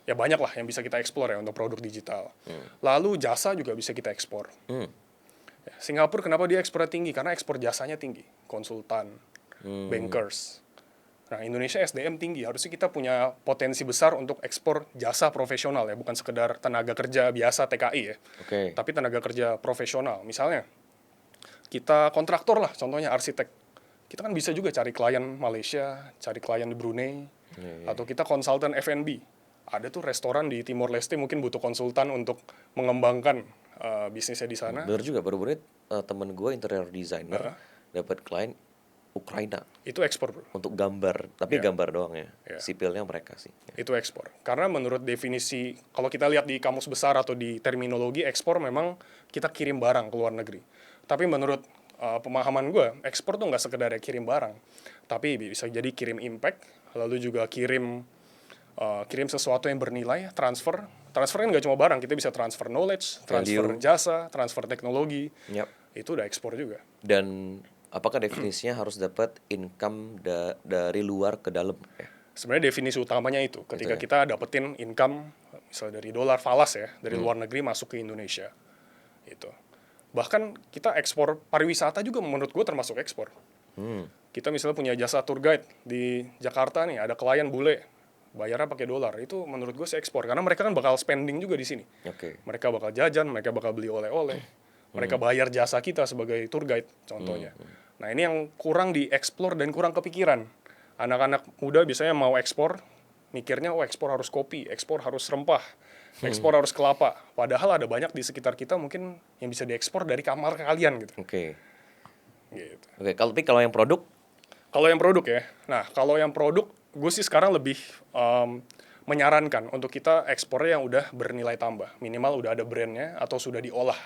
ya banyak lah yang bisa kita ekspor ya untuk produk digital. Lalu jasa juga bisa kita ekspor. Ya, Singapura kenapa dia ekspornya tinggi? Karena ekspor jasanya tinggi. Konsultan, bankers. Nah, Indonesia SDM tinggi. Harusnya kita punya potensi besar untuk ekspor jasa profesional ya. Bukan sekedar tenaga kerja biasa TKI ya. Oke. Tapi tenaga kerja profesional. Misalnya, kita kontraktor lah, contohnya arsitek. Kita kan bisa juga cari klien Malaysia, cari klien di Brunei, atau kita konsultan F&B. Ada tuh restoran di Timor Leste mungkin butuh konsultan untuk mengembangkan bisnisnya di sana. Bener juga, baru-baru temen gue interior designer dapat klien Ukraina Itu ekspor, bro. untuk gambar, tapi gambar doang ya. Sipilnya mereka sih. Itu ekspor. Karena menurut definisi, kalau kita lihat di kamus besar atau di terminologi, ekspor memang kita kirim barang ke luar negeri. Tapi menurut pemahaman gue, ekspor tuh nggak sekedar kirim barang, tapi bisa jadi kirim impact, lalu juga kirim sesuatu yang bernilai, transfer. Transfer kan nggak cuma barang, kita bisa transfer knowledge, transfer jasa, transfer teknologi. Yep. Itu udah ekspor juga. Dan apakah definisinya harus dapat income dari luar ke dalam ya? Sebenarnya definisi utamanya itu, ketika kita dapetin income, misalnya dari dolar falas ya, dari luar negeri masuk ke Indonesia. Itu. Bahkan kita ekspor pariwisata juga menurut gue termasuk ekspor. Kita misalnya punya jasa tour guide di Jakarta nih, ada klien bule, bayarnya pakai dolar, itu menurut gue sih ekspor. Karena mereka kan bakal spending juga di sini. Mereka bakal jajan, mereka bakal beli oleh-oleh, mereka bayar jasa kita sebagai tour guide contohnya. Nah ini yang kurang dieksplor dan kurang kepikiran. Anak-anak muda biasanya mau ekspor, mikirnya ekspor harus kopi, ekspor harus rempah, ekspor harus kelapa. Padahal ada banyak di sekitar kita mungkin yang bisa diekspor dari kamar kalian gitu. Gitu. Tapi kalau yang produk? Kalau yang produk ya, nah kalau yang produk, gue sih sekarang lebih menyarankan untuk kita ekspornya yang udah bernilai tambah. Minimal udah ada brandnya atau sudah diolah.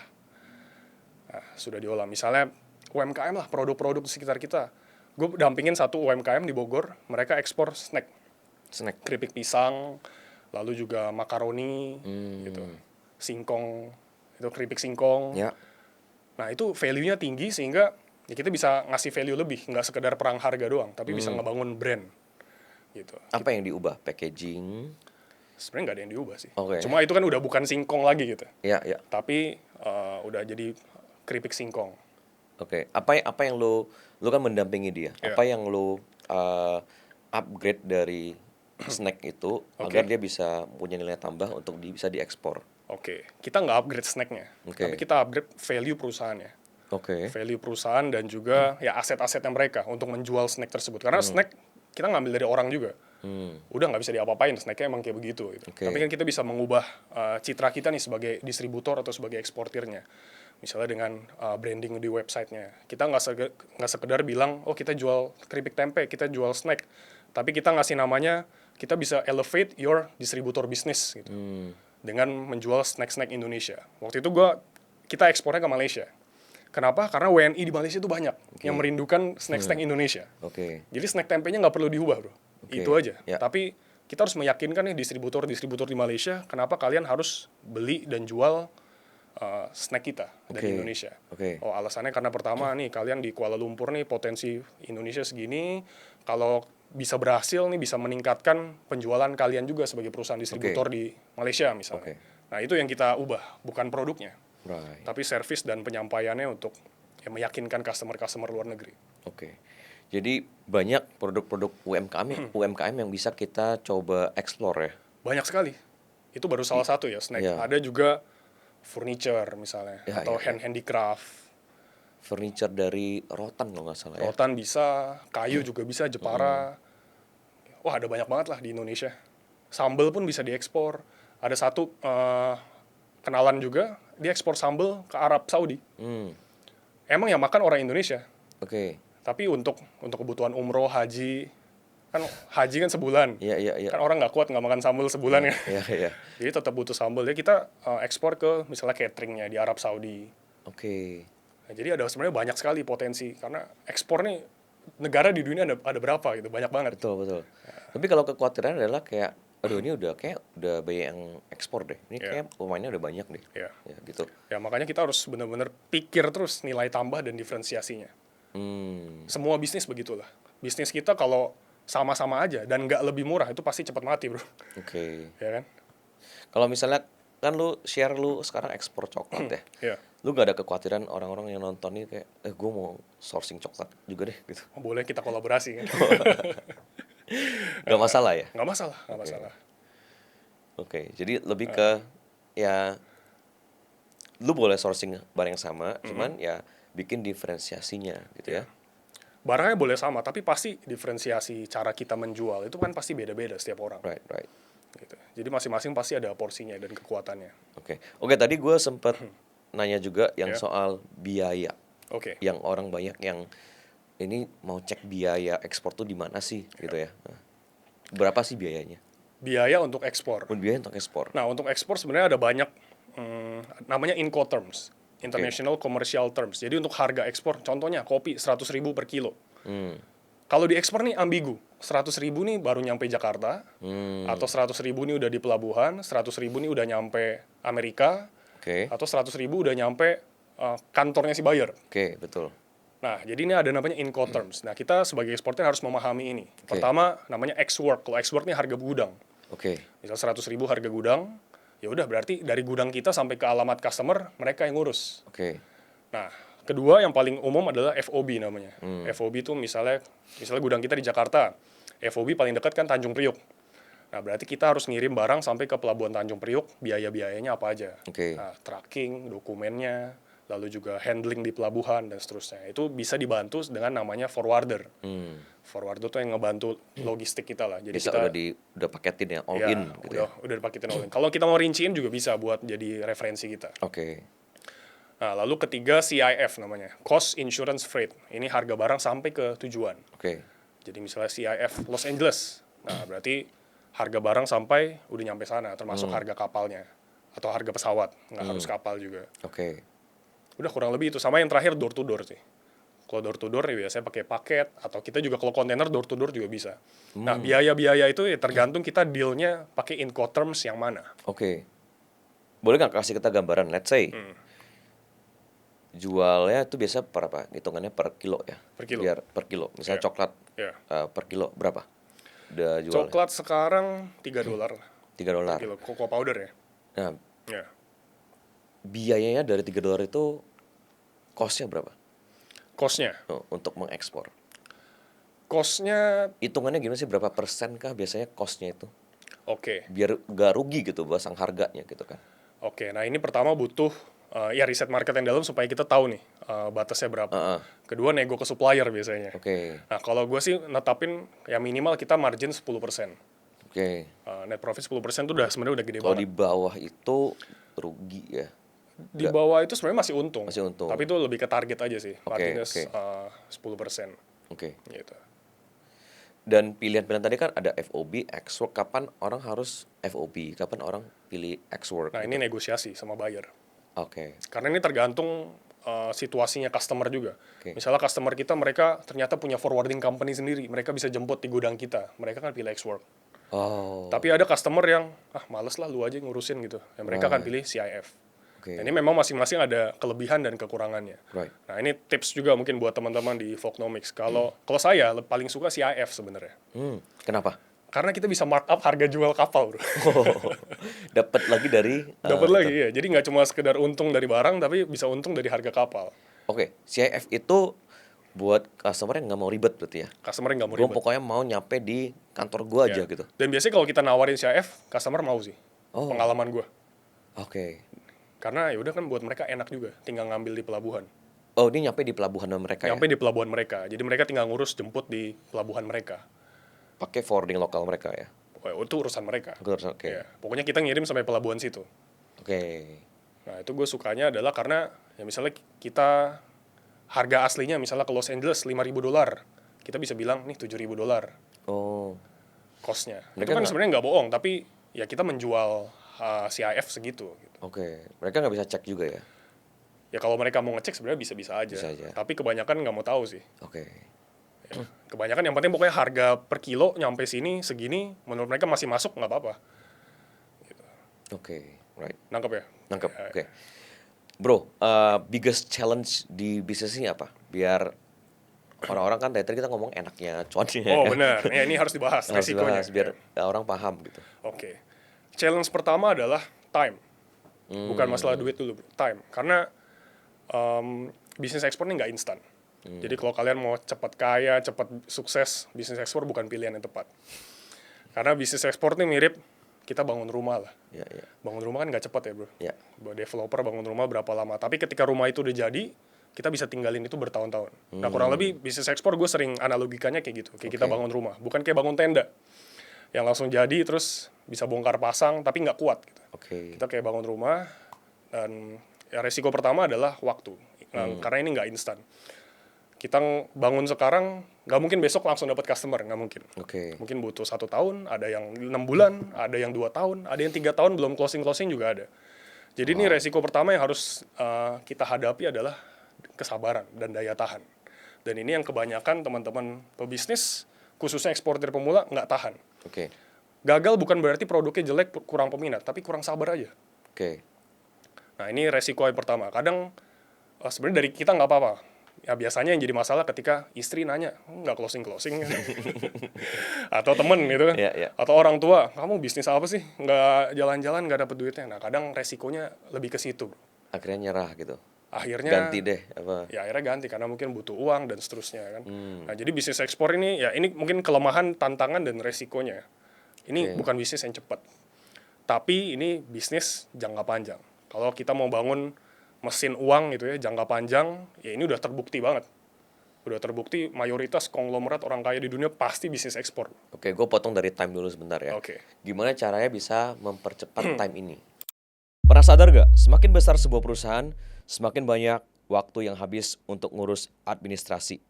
Nah, sudah diolah. Misalnya UMKM lah, produk-produk di sekitar kita. Gue dampingin satu UMKM di Bogor, mereka ekspor snack. Keripik pisang, lalu juga makaroni, gitu. Singkong, itu keripik singkong. Nah itu value-nya tinggi sehingga ya kita bisa ngasih value lebih, nggak sekedar perang harga doang, tapi bisa ngebangun brand. Gitu. Apa yang diubah? Packaging? Sebenarnya nggak ada yang diubah sih. Cuma itu kan udah bukan singkong lagi gitu. Tapi udah jadi keripik singkong. Apa yang lo kan mendampingi dia? Apa yang lo upgrade dari snack itu agar dia bisa punya nilai tambah untuk bisa diekspor? Kita nggak upgrade snacknya, tapi kita upgrade value perusahaannya. Value perusahaan dan juga ya aset-asetnya mereka untuk menjual snack tersebut. Karena snack kita ngambil dari orang juga. Udah nggak bisa diapa-apain, snacknya emang kayak begitu. Gitu. Tapi kan kita bisa mengubah citra kita nih sebagai distributor atau sebagai eksportirnya. Misalnya dengan branding di websitenya. Kita nggak sekedar bilang, oh kita jual keripik tempe, kita jual snack. Tapi kita ngasih namanya, kita bisa elevate your distributor business gitu. Dengan menjual snack-snack Indonesia. Waktu itu kita ekspornya ke Malaysia. Kenapa? Karena WNI di Malaysia itu banyak yang merindukan snack-snack Indonesia. Jadi snack tempenya nggak perlu diubah bro. Itu aja. Tapi kita harus meyakinkan nih distributor di Malaysia, kenapa kalian harus beli dan jual snack kita dari Indonesia. Oh alasannya karena pertama nih kalian di Kuala Lumpur nih potensi Indonesia segini, kalau bisa berhasil nih bisa meningkatkan penjualan kalian juga sebagai perusahaan distributor di Malaysia misalnya. Nah itu yang kita ubah, bukan produknya. Tapi service dan penyampaiannya untuk meyakinkan customer luar negeri. Jadi banyak produk-produk UMKM yang bisa kita coba explore ya? Banyak sekali. Itu baru salah satu ya, snack. Ada juga furniture misalnya, atau handicraft. Furniture dari rotan kalau nggak salah ya? Rotan bisa, kayu juga bisa, Jepara. Wah ada banyak banget lah di Indonesia. Sambal pun bisa diekspor. Ada satu kenalan juga, dia ekspor sambal ke Arab Saudi. Emang yang makan orang Indonesia. Tapi untuk kebutuhan umroh, haji, kan haji kan sebulan. Kan orang nggak kuat nggak makan sambal sebulan kan. Jadi tetap butuh sambal. Jadi kita ekspor ke misalnya cateringnya di Arab Saudi. Nah, jadi ada sebenarnya banyak sekali potensi. Karena ekspor nih, negara di dunia ada berapa gitu, banyak banget. Betul. Tapi kalau kekhawatiran adalah kayak, aduh ini udah banyak yang ekspor deh. Ini kayak pemainnya udah banyak deh. Ya gitu. Ya makanya kita harus benar-benar pikir terus nilai tambah dan diferensiasinya. Semua bisnis begitulah. Bisnis kita kalau sama-sama aja dan nggak lebih murah itu pasti cepat mati bro. Ya kan? Kalau misalnya kan lu sekarang ekspor coklat ya. Lu gak ada kekhawatiran orang-orang yang nonton ini kayak, gue mau sourcing coklat juga deh gitu. Boleh kita kolaborasi kan? Gak masalah ya? Gak masalah. Jadi lebih ke ya lu boleh sourcing barang yang sama, cuman ya bikin diferensiasinya gitu ya. Barangnya boleh sama, tapi pasti diferensiasi cara kita menjual itu kan pasti beda-beda setiap orang. Right. Gitu. Jadi masing-masing pasti ada porsinya dan kekuatannya. Oke, tadi gue sempat nanya juga yang soal biaya. Yang orang banyak yang ini mau cek biaya ekspor tuh di mana sih gitu ya. Nah, berapa sih biayanya? Biaya untuk ekspor. Nah, untuk ekspor sebenarnya ada banyak namanya Incoterms, International Commercial Terms. Jadi untuk harga ekspor, contohnya kopi 100.000 per kilo. Kalau di ekspor nih ambigu. 100.000 nih baru nyampe Jakarta, atau 100.000 nih udah di pelabuhan, 100.000 nih udah nyampe Amerika, atau 100.000 udah nyampe kantornya si buyer. Betul. Nah, jadi ini ada namanya Incoterms. Nah, kita sebagai eksportir harus memahami ini. Pertama, namanya ex-work. Kalau ex-work ini harga gudang. Misal 100.000 harga gudang, ya udah berarti dari gudang kita sampai ke alamat customer, mereka yang ngurus. Nah, kedua yang paling umum adalah FOB namanya. FOB itu misalnya gudang kita di Jakarta. FOB paling dekat kan Tanjung Priuk. Nah, berarti kita harus ngirim barang sampai ke pelabuhan Tanjung Priuk, biaya-biayanya apa aja. Nah, tracking, dokumennya, lalu juga handling di pelabuhan dan seterusnya. Itu bisa dibantu dengan namanya forwarder. Forwarder tuh yang ngebantu logistik kita lah. Jadi bisa kita udah paketin ya, all ya, in gitu ya. udah dipaketin all in. Kalau kita mau rinciin juga bisa buat jadi referensi kita. Nah, lalu ketiga CIF namanya, Cost Insurance Freight. Ini harga barang sampai ke tujuan. Jadi misalnya CIF Los Angeles. Nah, berarti harga barang sampai udah nyampe sana, termasuk harga kapalnya atau harga pesawat, nggak harus kapal juga. Udah kurang lebih itu. Sama yang terakhir door to door sih. Kalau door to door ya biasanya pakai paket, atau kita juga kalau kontainer door to door juga bisa. Nah, biaya-biaya itu ya tergantung kita dealnya pakai Incoterms yang mana. Boleh nggak kasih kita gambaran? Let's say jualnya itu biasa per apa? Hitungannya per kilo ya? Per kilo. Biar per kilo. Misalnya coklat per kilo berapa? Udah jualnya? Coklat sekarang $3. $3. Per kilo. Cocoa powder ya. Nah, biayanya dari $3 itu cost-nya berapa? Cost-nya? Untuk mengekspor. Cost-nya hitungannya gimana sih, berapa persen kah biasanya cost-nya itu? Biar gak rugi gitu pasang harganya gitu kan. Nah ini pertama butuh ya riset market yang dalam supaya kita tahu nih batasnya berapa. Kedua nego ke supplier biasanya. Nah kalau gue sih netapin ya minimal kita margin 10%. Net profit 10% tuh sebenarnya udah gede banget. Kalau di bawah itu rugi ya? Di bawah itu sebenarnya masih untung. Tapi itu lebih ke target aja sih. Marginnya 10%. Gitu. Dan pilihan-pilihan tadi kan ada FOB, X-Work. Kapan orang harus FOB? Kapan orang pilih X-Work? Nah ini negosiasi sama buyer. Karena ini tergantung situasinya customer juga. Misalnya customer kita mereka ternyata punya forwarding company sendiri. Mereka bisa jemput di gudang kita. Mereka kan pilih X-Work. Tapi ada customer yang males lah lu aja ngurusin gitu. Mereka kan pilih CIF. Nah, ini memang masing-masing ada kelebihan dan kekurangannya. Nah ini tips juga mungkin buat teman-teman di Fognomics. Kalau saya paling suka CIF sebenarnya. Kenapa? Karena kita bisa markup harga jual kapal, bro. Dapat lagi dari dapat lagi ya. Jadi nggak cuma sekedar untung dari barang, tapi bisa untung dari harga kapal. CIF itu buat customer yang nggak mau ribet berarti ya? Customer yang nggak mau ribet. Gue pokoknya mau nyampe di kantor gue aja gitu. Dan biasanya kalau kita nawarin CIF, customer mau sih. Pengalaman gue. Karena ya udah kan buat mereka enak juga, tinggal ngambil di pelabuhan. Ini nyampe di pelabuhan mereka nyampe di pelabuhan mereka. Jadi mereka tinggal ngurus jemput di pelabuhan mereka. Pakai forwarding lokal mereka ya? Itu urusan mereka. Pokoknya kita ngirim sampai pelabuhan situ. Nah itu gue sukanya adalah karena ya misalnya kita harga aslinya misalnya ke Los Angeles $5,000, kita bisa bilang nih $7,000. Cost-nya. Itu kan sebenarnya nggak bohong, tapi ya kita menjual CIF segitu. Mereka nggak bisa cek juga ya? Ya kalau mereka mau ngecek sebenarnya bisa aja. Tapi kebanyakan nggak mau tahu sih. Ya, kebanyakan yang penting pokoknya harga per kilo nyampe sini segini, menurut mereka masih masuk nggak apa-apa. Gitu. Nangkep ya? Nangkep. Bro, biggest challenge di bisnis ini apa? Biar orang-orang kan dari tadi kita ngomong enaknya, cuannya. Benar. Ya, ini harus dibahas resikonya. Biar orang paham gitu. Challenge pertama adalah time. Bukan masalah duit dulu, bro. Time. Karena bisnis ekspor ini nggak instan. Jadi kalau kalian mau cepat kaya, cepat sukses, bisnis ekspor bukan pilihan yang tepat. Karena bisnis ekspor ini mirip kita bangun rumah lah. Bangun rumah kan nggak cepat ya, bro. Developer bangun rumah berapa lama. Tapi ketika rumah itu udah jadi, kita bisa tinggalin itu bertahun-tahun. Nah kurang lebih bisnis ekspor gue sering analogikannya kayak gitu. Kayak kita bangun rumah. Bukan kayak bangun tenda yang langsung jadi terus bisa bongkar pasang tapi nggak kuat gitu. Kita kayak bangun rumah, dan ya resiko pertama adalah waktu. Karena ini nggak instan. Kita bangun sekarang nggak mungkin besok langsung dapat customer, nggak mungkin. Mungkin butuh 1 tahun, ada yang 6 bulan, ada yang 2 tahun, ada yang 3 tahun belum closing juga ada. Jadi ini resiko pertama yang harus kita hadapi adalah kesabaran dan daya tahan. Dan ini yang kebanyakan teman-teman pebisnis, khususnya eksportir pemula, nggak tahan. Gagal bukan berarti produknya jelek, kurang peminat, tapi kurang sabar aja. Nah ini resiko yang pertama. Kadang sebenarnya dari kita nggak apa-apa. Ya biasanya yang jadi masalah ketika istri nanya, nggak closing atau temen gitu kan, atau orang tua, kamu bisnis apa sih, nggak jalan-jalan, nggak dapet duitnya. Nah kadang resikonya lebih ke situ. Akhirnya nyerah gitu. akhirnya ganti deh apa? Ya akhirnya ganti karena mungkin butuh uang dan seterusnya kan. Nah jadi bisnis ekspor ini ya ini mungkin kelemahan, tantangan dan resikonya. Ini bukan bisnis yang cepat, tapi ini bisnis jangka panjang. Kalau kita mau bangun mesin uang gitu ya jangka panjang, ya ini udah terbukti banget. Udah terbukti mayoritas konglomerat orang kaya di dunia pasti bisnis ekspor. Oke, gue potong dari time dulu sebentar ya. Oke. Gimana caranya bisa mempercepat time ini? Pernah sadar gak? Semakin besar sebuah perusahaan, semakin banyak waktu yang habis untuk ngurus administrasi.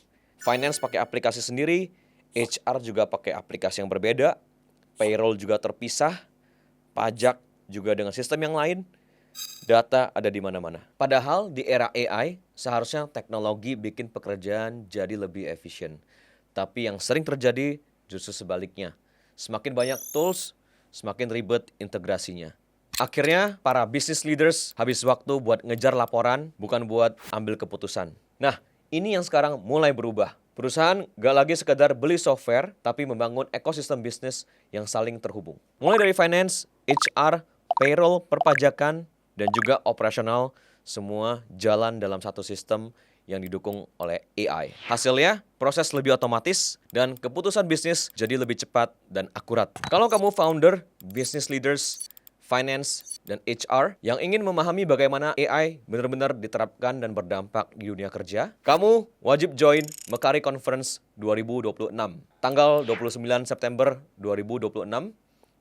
Finance pakai aplikasi sendiri, HR juga pakai aplikasi yang berbeda, payroll juga terpisah, pajak juga dengan sistem yang lain, data ada di mana-mana. Padahal di era AI, seharusnya teknologi bikin pekerjaan jadi lebih efisien. Tapi yang sering terjadi justru sebaliknya. Semakin banyak tools, semakin ribet integrasinya. Akhirnya, para business leaders habis waktu buat ngejar laporan, bukan buat ambil keputusan. Nah, ini yang sekarang mulai berubah. Perusahaan gak lagi sekedar beli software, tapi membangun ekosistem bisnis yang saling terhubung. Mulai dari finance, HR, payroll, perpajakan, dan juga operasional, semua jalan dalam satu sistem yang didukung oleh AI. Hasilnya, proses lebih otomatis dan keputusan bisnis jadi lebih cepat dan akurat. Kalau kamu founder, business leaders, finance, dan HR yang ingin memahami bagaimana AI benar-benar diterapkan dan berdampak di dunia kerja, kamu wajib join Mekari Conference 2026, tanggal 29 September 2026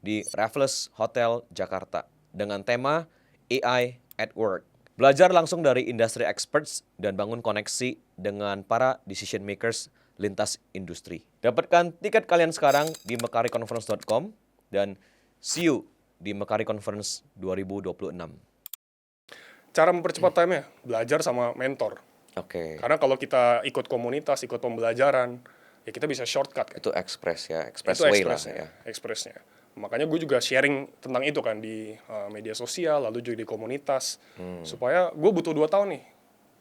di Raffles Hotel Jakarta dengan tema AI at Work. Belajar langsung dari industry experts dan bangun koneksi dengan para decision makers lintas industri. Dapatkan tiket kalian sekarang di mekariconference.com dan see you di Mekari Conference 2026. Cara mempercepat time-nya, belajar sama mentor. Oke. Karena kalau kita ikut komunitas, ikut pembelajaran, ya kita bisa shortcut kan. Itu express ya, Itu expressway lah ya. Expressnya. Makanya gue juga sharing tentang itu kan di media sosial, lalu juga di komunitas. Supaya gue butuh 2 tahun nih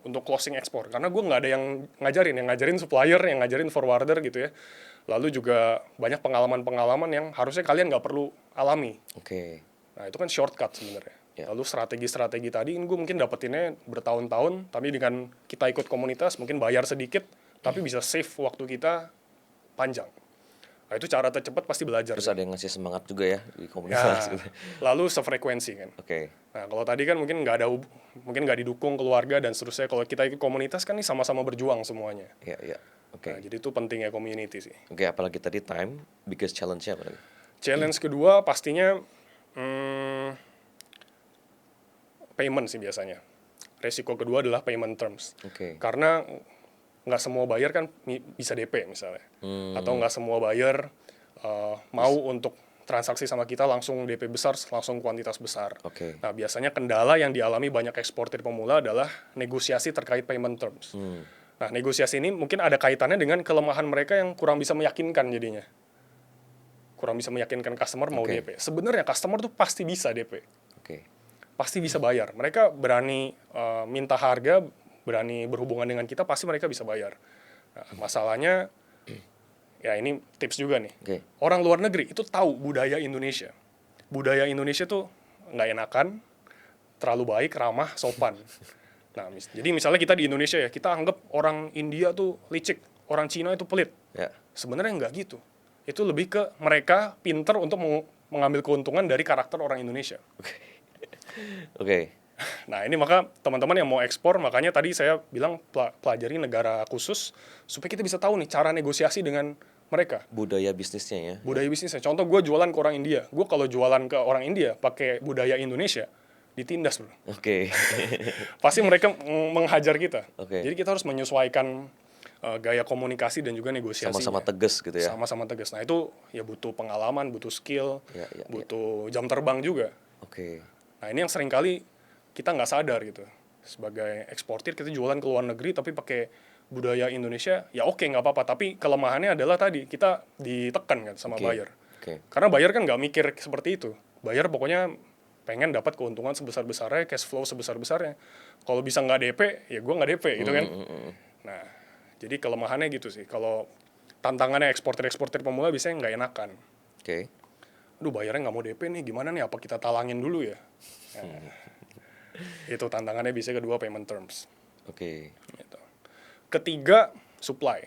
untuk closing ekspor. Karena gue nggak ada yang ngajarin supplier, yang ngajarin forwarder gitu ya. Lalu juga banyak pengalaman-pengalaman yang harusnya kalian nggak perlu alami. Oke. Nah itu kan shortcut sebenarnya. Ya. Lalu strategi-strategi tadi gue mungkin dapetinnya bertahun-tahun, tapi dengan kita ikut komunitas mungkin bayar sedikit, tapi bisa save waktu kita panjang. Nah itu cara tercepat pasti belajar. Terus ada yang ngasih semangat juga ya di komunitas gitu. Lalu sefrekuensi kan. Oke. Nah kalau tadi kan mungkin nggak didukung keluarga dan seterusnya. Kalau kita ikut komunitas kan nih sama-sama berjuang semuanya. Iya. Oke. Nah, jadi itu pentingnya community sih. Oke, apalagi tadi time, biggest challenge-nya apa lagi? Challenge kedua pastinya payment sih biasanya. Resiko kedua adalah payment terms. Oke. Karena nggak semua buyer kan bisa DP misalnya. Atau nggak semua buyer mau untuk transaksi sama kita langsung DP besar, langsung kuantitas besar. Oke. Nah biasanya kendala yang dialami banyak eksportir pemula adalah negosiasi terkait payment terms. Nah negosiasi ini mungkin ada kaitannya dengan kelemahan mereka yang kurang bisa meyakinkan jadinya. Kurang bisa meyakinkan customer mau DP. Sebenarnya customer tuh pasti bisa DP. Oke. Pasti bisa bayar. Mereka berani minta harga, berani berhubungan dengan kita, pasti mereka bisa bayar. Nah, masalahnya, ya ini tips juga nih. Oke. Orang luar negeri itu tahu budaya Indonesia. Budaya Indonesia tuh nggak enakan, terlalu baik, ramah, sopan. Nah, jadi misalnya kita di Indonesia ya, kita anggap orang India tuh licik, orang Cina itu pelit. Ya. Sebenarnya nggak gitu. Itu lebih ke mereka pinter untuk mengambil keuntungan dari karakter orang Indonesia. Oke. Nah ini maka teman-teman yang mau ekspor, makanya tadi saya bilang pelajari negara khusus supaya kita bisa tahu nih cara negosiasi dengan mereka. Budaya bisnisnya ya. Budaya bisnisnya. Contoh gue jualan ke orang India. Gue kalau jualan ke orang India pakai budaya Indonesia, ditindas bro. Oke. Pasti mereka menghajar kita. Oke. Jadi kita harus menyesuaikan gaya komunikasi dan juga negosiasi. Sama-sama tegas gitu ya. Sama-sama tegas. Nah itu ya butuh pengalaman, butuh skill, Ya. butuh jam terbang juga. Oke. Nah ini yang seringkali kita nggak sadar gitu. Sebagai eksportir kita jualan ke luar negeri tapi pakai budaya Indonesia, ya oke nggak apa-apa. Tapi kelemahannya adalah tadi kita ditekan kan sama buyer. Karena buyer kan nggak mikir seperti itu. Buyer pokoknya pengen dapat keuntungan sebesar-besarnya, cash flow sebesar-besarnya. Kalau bisa nggak DP, ya gue nggak DP gitu kan. Nah, jadi kelemahannya gitu sih. Kalau tantangannya eksportir pemula biasanya nggak enakan. Oke. Aduh bayarnya nggak mau DP nih, gimana nih? Apa kita talangin dulu ya? Itu tantangannya biasanya kedua payment terms. Oke. Gitu. Ketiga, supply.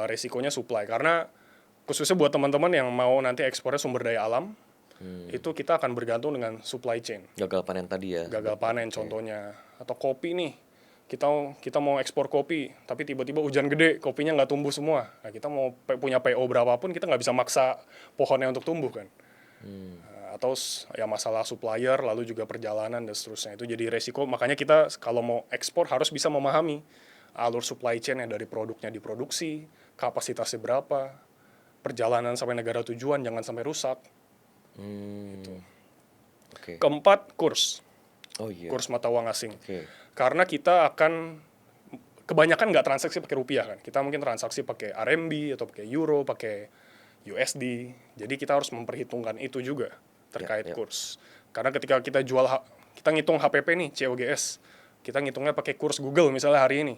Resikonya supply karena khususnya buat teman-teman yang mau nanti ekspornya sumber daya alam, itu kita akan bergantung dengan supply chain. Gagal panen tadi ya. Gagal panen contohnya, atau kopi nih, kita mau ekspor kopi tapi tiba-tiba hujan gede, kopinya nggak tumbuh semua. Nah, kita mau punya PO berapapun, kita nggak bisa maksa pohonnya untuk tumbuh kan. Atau ya masalah supplier, lalu juga perjalanan dan seterusnya, itu jadi resiko. Makanya kita kalau mau ekspor harus bisa memahami alur supply chain yang dari produknya diproduksi, kapasitasnya berapa, perjalanan sampai negara tujuan jangan sampai rusak. Gitu. Oke. Keempat, kurs. Oh iya. Kurs mata uang asing. Oke. Karena kita akan kebanyakan nggak transaksi pakai rupiah kan. Kita mungkin transaksi pakai RMB atau pakai euro, pakai USD. Jadi kita harus memperhitungkan itu juga terkait kurs. Karena ketika kita kita ngitung HPP nih, COGS. Kita ngitungnya pakai kurs Google misalnya hari ini.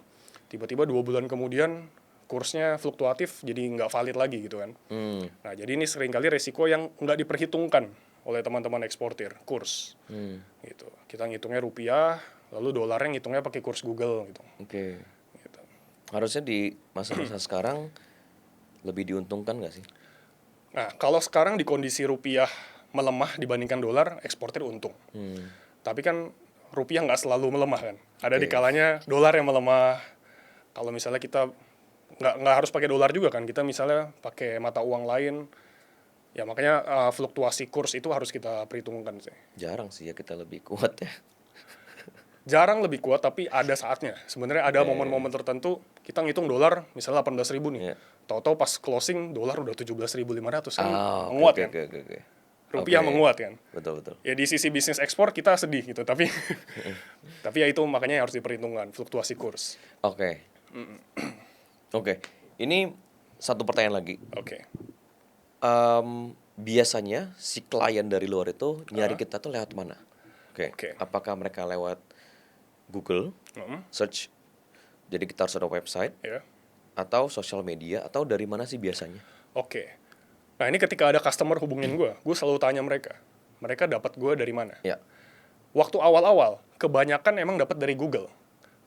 Tiba-tiba 2 bulan kemudian kursnya fluktuatif, jadi nggak valid lagi gitu kan. Nah, jadi ini seringkali resiko yang nggak diperhitungkan oleh teman-teman eksportir, kurs. Gitu. Kita ngitungnya rupiah, lalu dolarnya ngitungnya pakai kurs Google gitu. Oke. Gitu. Harusnya di masa-masa sekarang lebih diuntungkan nggak sih? Nah, kalau sekarang di kondisi rupiah melemah dibandingkan dolar, eksportir untung. Tapi kan rupiah nggak selalu melemah kan. Ada di kalanya dolar yang melemah. Kalau misalnya kita nggak harus pakai dolar juga kan, kita misalnya pakai mata uang lain, ya makanya fluktuasi kurs itu harus kita perhitungkan sih. Jarang sih ya kita lebih kuat ya. Jarang lebih kuat, tapi ada saatnya. Sebenarnya ada momen-momen tertentu kita ngitung dolar misalnya 18.000 nih. Tahu-tahu pas closing dolar udah 17.500 kan, menguat kan. Rupiah menguat kan. Betul. Ya di sisi bisnis ekspor kita sedih gitu, tapi tapi ya itu makanya harus diperhitungkan fluktuasi kurs. Oke. Ini satu pertanyaan lagi. Oke. Biasanya si klien dari luar itu nyari kita tuh lewat mana? Oke. Apakah mereka lewat Google search? Jadi kita harus ada website, atau sosial media, atau dari mana sih biasanya? Oke. Nah, ini ketika ada customer hubungin gue selalu tanya mereka dapat gue dari mana? Ya. Waktu awal-awal kebanyakan emang dapat dari Google.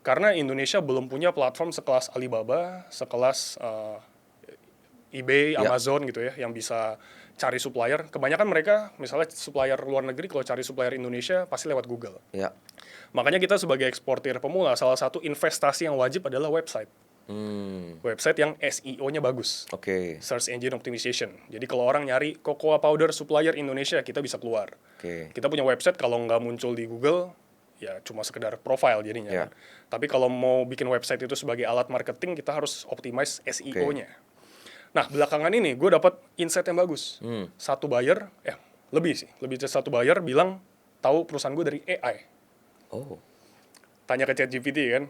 Karena Indonesia belum punya platform sekelas Alibaba, sekelas eBay, Amazon gitu ya, yang bisa cari supplier. Kebanyakan mereka, misalnya supplier luar negeri, kalau cari supplier Indonesia, pasti lewat Google. Ya. Makanya kita sebagai eksportir pemula, salah satu investasi yang wajib adalah website. Website yang SEO-nya bagus. Search Engine Optimization. Jadi kalau orang nyari cocoa powder supplier Indonesia, kita bisa keluar. Kita punya website, kalau nggak muncul di Google, ya cuma sekedar profile jadinya. Tapi kalau mau bikin website itu sebagai alat marketing, kita harus optimize SEO-nya. Nah, belakangan ini gue dapat insight yang bagus. Satu buyer, lebih dari satu buyer bilang tahu perusahaan gue dari AI. Tanya ke ChatGPT kan.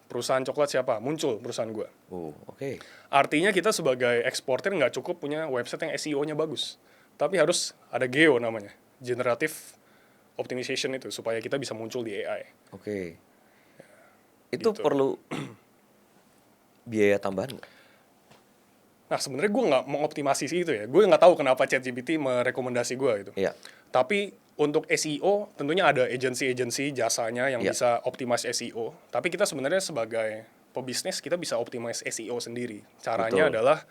Perusahaan coklat siapa? Muncul perusahaan gue. Artinya kita sebagai eksportir nggak cukup punya website yang SEO-nya bagus. Tapi harus ada GEO namanya. Generative Optimization itu, supaya kita bisa muncul di AI. Itu gitu. Perlu biaya tambahan nggak? Nah, sebenarnya gue nggak mengoptimasi sih itu ya. Gue nggak tahu kenapa ChatGPT merekomendasi gue gitu. Tapi untuk SEO tentunya ada agensi-agensi jasanya yang bisa optimize SEO. Tapi kita sebenarnya sebagai pebisnis kita bisa optimize SEO sendiri. Caranya adalah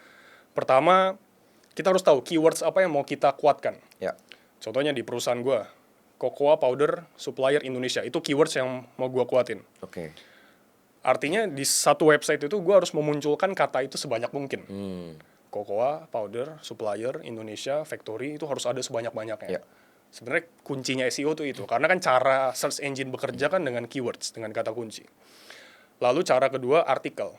pertama kita harus tahu keywords apa yang mau kita kuatkan. Contohnya di perusahaan gue, cocoa powder supplier Indonesia, itu keywords yang mau gue kuatin. Artinya di satu website itu gue harus memunculkan kata itu sebanyak mungkin. Cocoa powder supplier Indonesia factory itu harus ada sebanyak-banyaknya. Sebenarnya kuncinya SEO itu karena kan cara search engine bekerja kan dengan keywords, dengan kata kunci. Lalu cara kedua, artikel.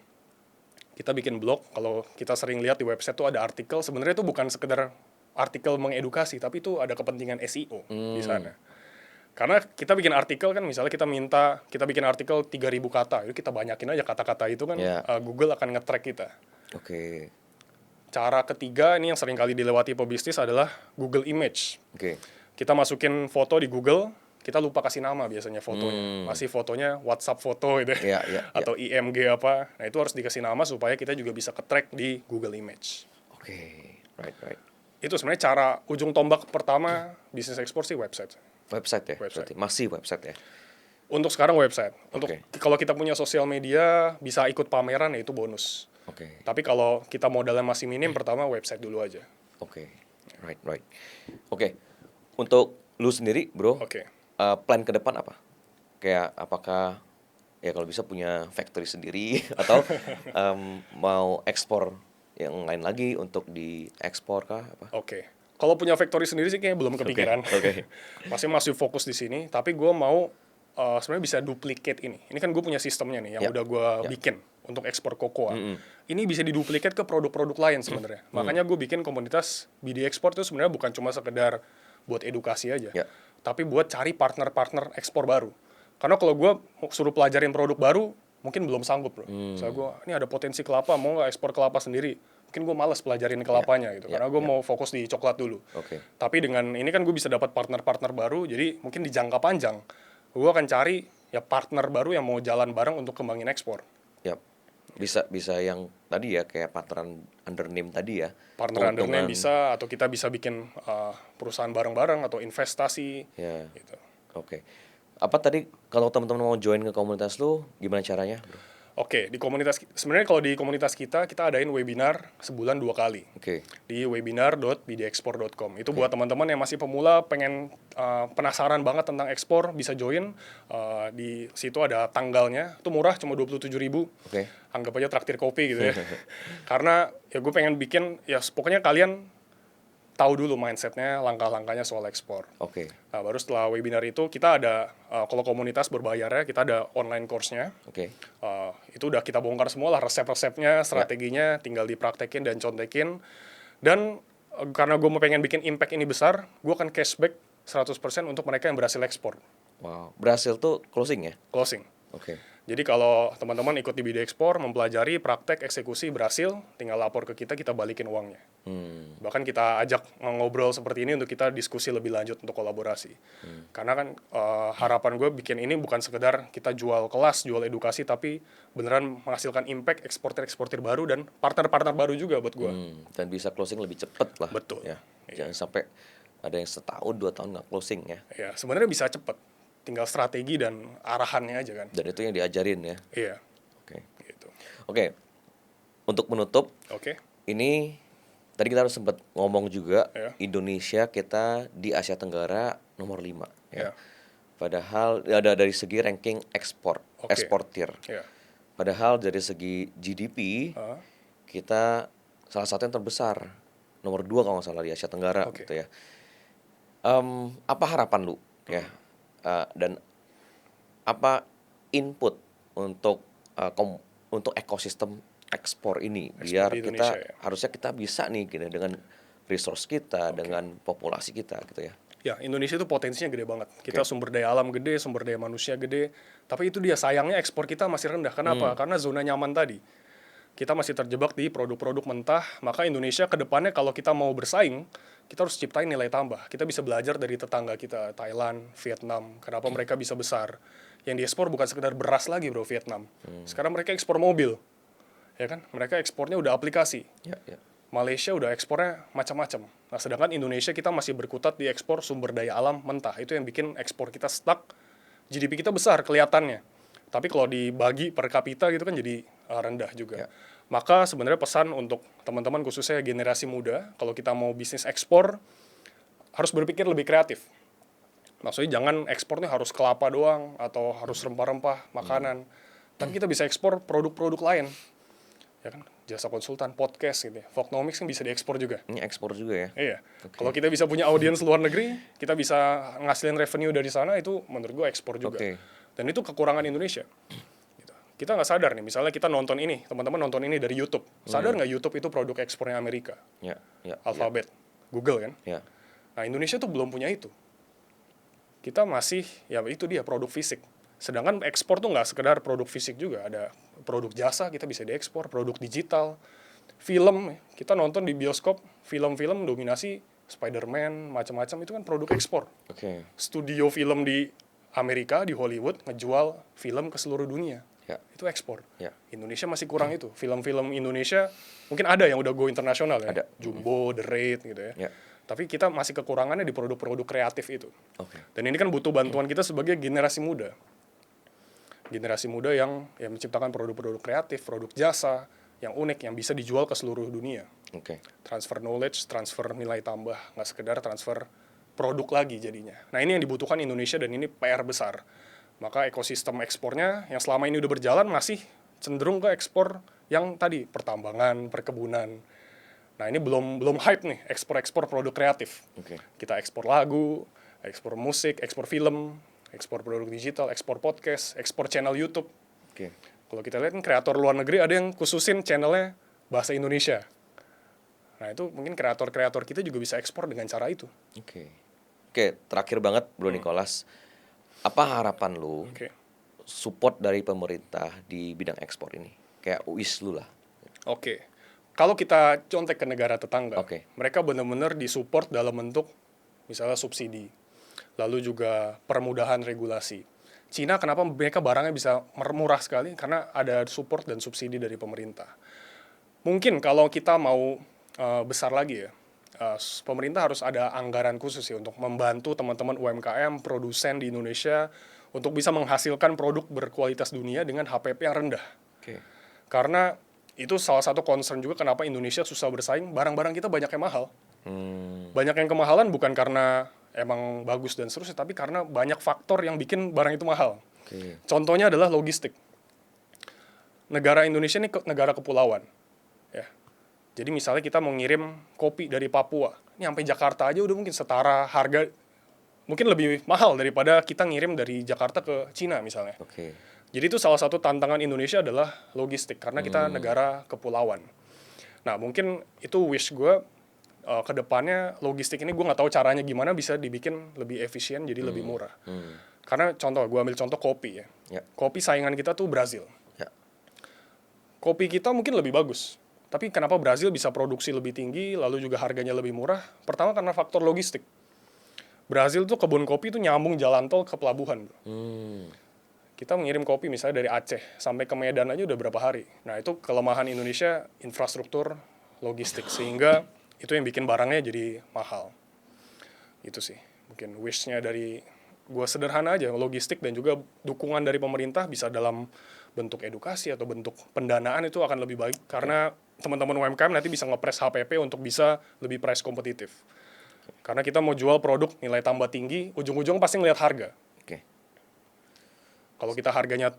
Kita bikin blog, kalau kita sering lihat di website tuh ada artikel, sebenarnya itu bukan sekedar artikel mengedukasi, tapi itu ada kepentingan SEO di sana. Karena kita bikin artikel kan, misalnya kita bikin artikel 3.000 kata, itu kita banyakin aja kata-kata itu kan, Google akan nge-track kita. Cara ketiga, ini yang sering kali dilewati pebisnis adalah Google Image. Kita masukin foto di Google, kita lupa kasih nama biasanya fotonya. Masih fotonya WhatsApp foto gitu atau IMG apa. Nah, itu harus dikasih nama supaya kita juga bisa ke-track di Google Image. Right. Itu sebenarnya cara ujung tombak pertama bisnis ekspor sih website. Website ya? Website. Berarti masih website ya? Untuk sekarang website. Untuk Oke. kalau kita punya sosial media bisa ikut pameran ya itu bonus. Oke. Tapi kalau kita modalnya masih minim, pertama website dulu aja. Oke. Right. Oke. Untuk lu sendiri, Bro, Oke. plan ke depan apa? Kayak apakah ya kalau bisa punya factory sendiri atau mau ekspor yang lain lagi untuk diekspor kah apa? Oke. Kalau punya factory sendiri sih kayaknya belum kepikiran. Oke. Masih fokus di sini, tapi gue mau sebenarnya bisa duplicate ini. Ini kan gue punya sistemnya nih yang udah gue bikin untuk ekspor kokoa. Ini bisa diduplicate ke produk-produk lain sebenarnya. Makanya gue bikin komunitas BD Export itu sebenarnya bukan cuma sekedar buat edukasi aja, tapi buat cari partner-partner ekspor baru. Karena kalau gue suruh pelajarin produk baru, mungkin belum sanggup bro. Soalnya gue, ini ada potensi kelapa, mau nggak ekspor kelapa sendiri? Mungkin gue malas pelajarin kelapanya gitu, karena gue mau fokus di coklat dulu. Tapi dengan ini kan gue bisa dapat partner-partner baru, jadi mungkin di jangka panjang, gue akan cari ya partner baru yang mau jalan bareng untuk kembangin ekspor. Bisa yang tadi ya kayak partner under name tadi ya. Partner under name bisa, atau kita bisa bikin perusahaan bareng-bareng atau investasi. Gitu. Oke. Apa tadi kalau teman-teman mau join ke komunitas lu gimana caranya, bro? Oke, di komunitas sebenarnya kalau di komunitas kita adain webinar sebulan 2 kali. Di webinar.bdexport.com. Itu buat teman-teman yang masih pemula pengen penasaran banget tentang ekspor bisa join. Di situ ada tanggalnya. Itu murah cuma 27.000. Anggap aja traktir kopi gitu ya. Karena ya gue pengen bikin ya pokoknya kalian tahu dulu mindsetnya, langkah-langkahnya soal ekspor. Nah, baru setelah webinar itu kita ada, kalau komunitas berbayar ya, kita ada online course-nya. Itu udah kita bongkar semua lah, resep-resepnya, strateginya, tinggal dipraktekin dan contekin. Dan karena gue mau pengen bikin impact ini besar, gue akan cashback 100% untuk mereka yang berhasil ekspor. Wow, berhasil tuh closing ya? Closing. Jadi kalau teman-teman ikut di BD Ekspor, mempelajari praktek eksekusi berhasil, tinggal lapor ke kita balikin uangnya. Bahkan kita ajak ngobrol seperti ini untuk kita diskusi lebih lanjut untuk kolaborasi. Karena kan harapan gue bikin ini bukan sekedar kita jual kelas, jual edukasi, tapi beneran menghasilkan impact eksportir-eksportir baru dan partner-partner baru juga buat gue. Dan bisa closing lebih cepet lah. Betul. Ya. Jangan sampai ada yang setahun, 2 tahun nggak closing ya. Ya, sebenarnya bisa cepet. Tinggal strategi dan arahannya aja kan. Dan itu yang diajarin ya. Iya. Gitu. Oke. Untuk menutup. Ini tadi kita harus sempat ngomong juga Indonesia kita di Asia Tenggara nomor 5 ya. Padahal ada dari segi ranking eksportir. Padahal dari segi GDP kita salah satu yang terbesar, nomor 2 kalau nggak salah di Asia Tenggara gitu ya. Apa harapan lu ya? Dan apa input untuk ekosistem ekspor ini biar kita harusnya kita bisa nih gitu, dengan resource kita, dengan populasi kita gitu ya. Ya, Indonesia itu potensinya gede banget. Kita sumber daya alam gede, sumber daya manusia gede. Tapi itu dia sayangnya ekspor kita masih rendah. Kenapa? Karena zona nyaman tadi. Kita masih terjebak di produk-produk mentah. Maka Indonesia ke depannya kalau kita mau bersaing, kita harus ciptain nilai tambah. Kita bisa belajar dari tetangga kita, Thailand, Vietnam. Kenapa mereka bisa besar? Yang diekspor bukan sekedar beras lagi bro, Vietnam. Sekarang mereka ekspor mobil. Ya kan? Mereka ekspornya udah aplikasi. Malaysia udah ekspornya macam-macam. Nah, sedangkan Indonesia kita masih berkutat di ekspor sumber daya alam mentah. Itu yang bikin ekspor kita stuck. GDP kita besar kelihatannya. Tapi kalau dibagi per kapita gitu kan jadi rendah juga. Maka sebenarnya pesan untuk teman-teman khususnya generasi muda, kalau kita mau bisnis ekspor, harus berpikir lebih kreatif. Maksudnya jangan ekspornya harus kelapa doang, atau harus rempah-rempah, makanan. Tapi kita bisa ekspor produk-produk lain. Ya kan? Jasa konsultan, podcast gitu ya. Fognomics kan bisa diekspor juga. Ini ekspor juga ya? Iya. Kalau kita bisa punya audiens luar negeri, kita bisa ngasilin revenue dari sana, itu menurut gue ekspor juga. Dan itu kekurangan Indonesia. Gitu. Kita nggak sadar nih, misalnya kita nonton ini, teman-teman nonton ini dari YouTube. Sadar nggak YouTube itu produk ekspornya Amerika? Alphabet, Google kan? Nah, Indonesia tuh belum punya itu. Kita masih, ya itu dia, produk fisik. Sedangkan ekspor tuh nggak sekedar produk fisik juga. Ada produk jasa, kita bisa diekspor, produk digital. Film, kita nonton di bioskop, film-film dominasi Spider-Man, macam-macam, itu kan produk ekspor. Studio film di Amerika, di Hollywood, ngejual film ke seluruh dunia. Itu ekspor. Indonesia masih kurang itu. Film-film Indonesia, mungkin ada yang udah go internasional ya. Jumbo, The Raid gitu ya. Tapi kita masih kekurangannya di produk-produk kreatif itu. Oke. Dan ini kan butuh bantuan kita sebagai generasi muda. Generasi muda yang menciptakan produk-produk kreatif, produk jasa yang unik, yang bisa dijual ke seluruh dunia. Oke. Transfer knowledge, transfer nilai tambah, nggak sekedar transfer produk lagi jadinya. Nah ini yang dibutuhkan Indonesia dan ini PR besar. Maka ekosistem ekspornya yang selama ini udah berjalan masih cenderung ke ekspor yang tadi, pertambangan, perkebunan. Nah ini belum hype nih, ekspor produk kreatif. Oke. Kita ekspor lagu, ekspor musik, ekspor film, ekspor produk digital, ekspor podcast, ekspor channel YouTube. Oke. Kalau kita lihat kan kreator luar negeri ada yang khususin channelnya bahasa Indonesia. Nah itu mungkin kreator-kreator kita juga bisa ekspor dengan cara itu. Oke, terakhir banget Bro Nicholas, apa harapan lu support dari pemerintah di bidang ekspor ini? Kayak wish lu lah. Oke. Kalau kita contek ke negara tetangga, Oke. mereka benar-benar disupport dalam bentuk misalnya subsidi, lalu juga permudahan regulasi. Cina kenapa mereka barangnya bisa murah sekali? Karena ada support dan subsidi dari pemerintah. Mungkin kalau kita mau besar lagi ya, pemerintah harus ada anggaran khusus ya untuk membantu teman-teman UMKM, produsen di Indonesia untuk bisa menghasilkan produk berkualitas dunia dengan HPP yang rendah. Oke. Karena itu salah satu concern juga kenapa Indonesia susah bersaing, barang-barang kita banyak yang mahal. Banyak yang kemahalan bukan karena emang bagus dan seterusnya, tapi karena banyak faktor yang bikin barang itu mahal. Oke. Contohnya adalah logistik. Negara Indonesia ini negara kepulauan. Ya. Jadi misalnya kita mau ngirim kopi dari Papua, ini sampai Jakarta aja udah mungkin setara harga, mungkin lebih mahal daripada kita ngirim dari Jakarta ke Cina misalnya. Oke. Jadi itu salah satu tantangan Indonesia adalah logistik, karena kita negara kepulauan. Nah mungkin itu wish gue, ke depannya logistik ini gue nggak tahu caranya gimana bisa dibikin lebih efisien, jadi lebih murah. Karena gue ambil contoh kopi ya. Ya. Kopi saingan kita tuh Brazil. Ya. Kopi kita mungkin lebih bagus. Tapi kenapa Brazil bisa produksi lebih tinggi, lalu juga harganya lebih murah? Pertama karena faktor logistik. Brazil tuh kebun kopi tuh nyambung jalan tol ke pelabuhan, bro. Kita mengirim kopi misalnya dari Aceh sampai ke Medan aja udah berapa hari. Nah itu kelemahan Indonesia, infrastruktur logistik. Sehingga itu yang bikin barangnya jadi mahal. Itu sih. Mungkin wish-nya dari gue sederhana aja, logistik dan juga dukungan dari pemerintah bisa dalam bentuk edukasi atau bentuk pendanaan itu akan lebih baik. Karena teman-teman UMKM nanti bisa nge-press HPP untuk bisa lebih price kompetitif. Karena kita mau jual produk nilai tambah tinggi, ujung-ujung pasti ngelihat harga. Oke. Kalau kita harganya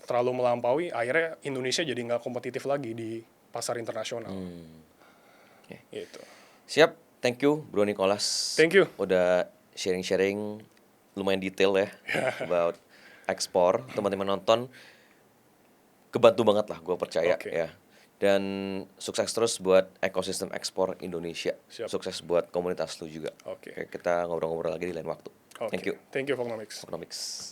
terlalu melampaui, akhirnya Indonesia jadi nggak kompetitif lagi di pasar internasional. Gitu. Siap, thank you Bro Nicholas. Thank you. Udah sharing-sharing lumayan detail ya about ekspor. Teman-teman nonton kebantu banget lah, gue percaya ya. Dan sukses terus buat ekosistem ekspor Indonesia. Siap. Sukses buat komunitas lu juga. Oke. Kita ngobrol-ngobrol lagi di lain waktu. Thank you. Thank you, Fognomics. Economics.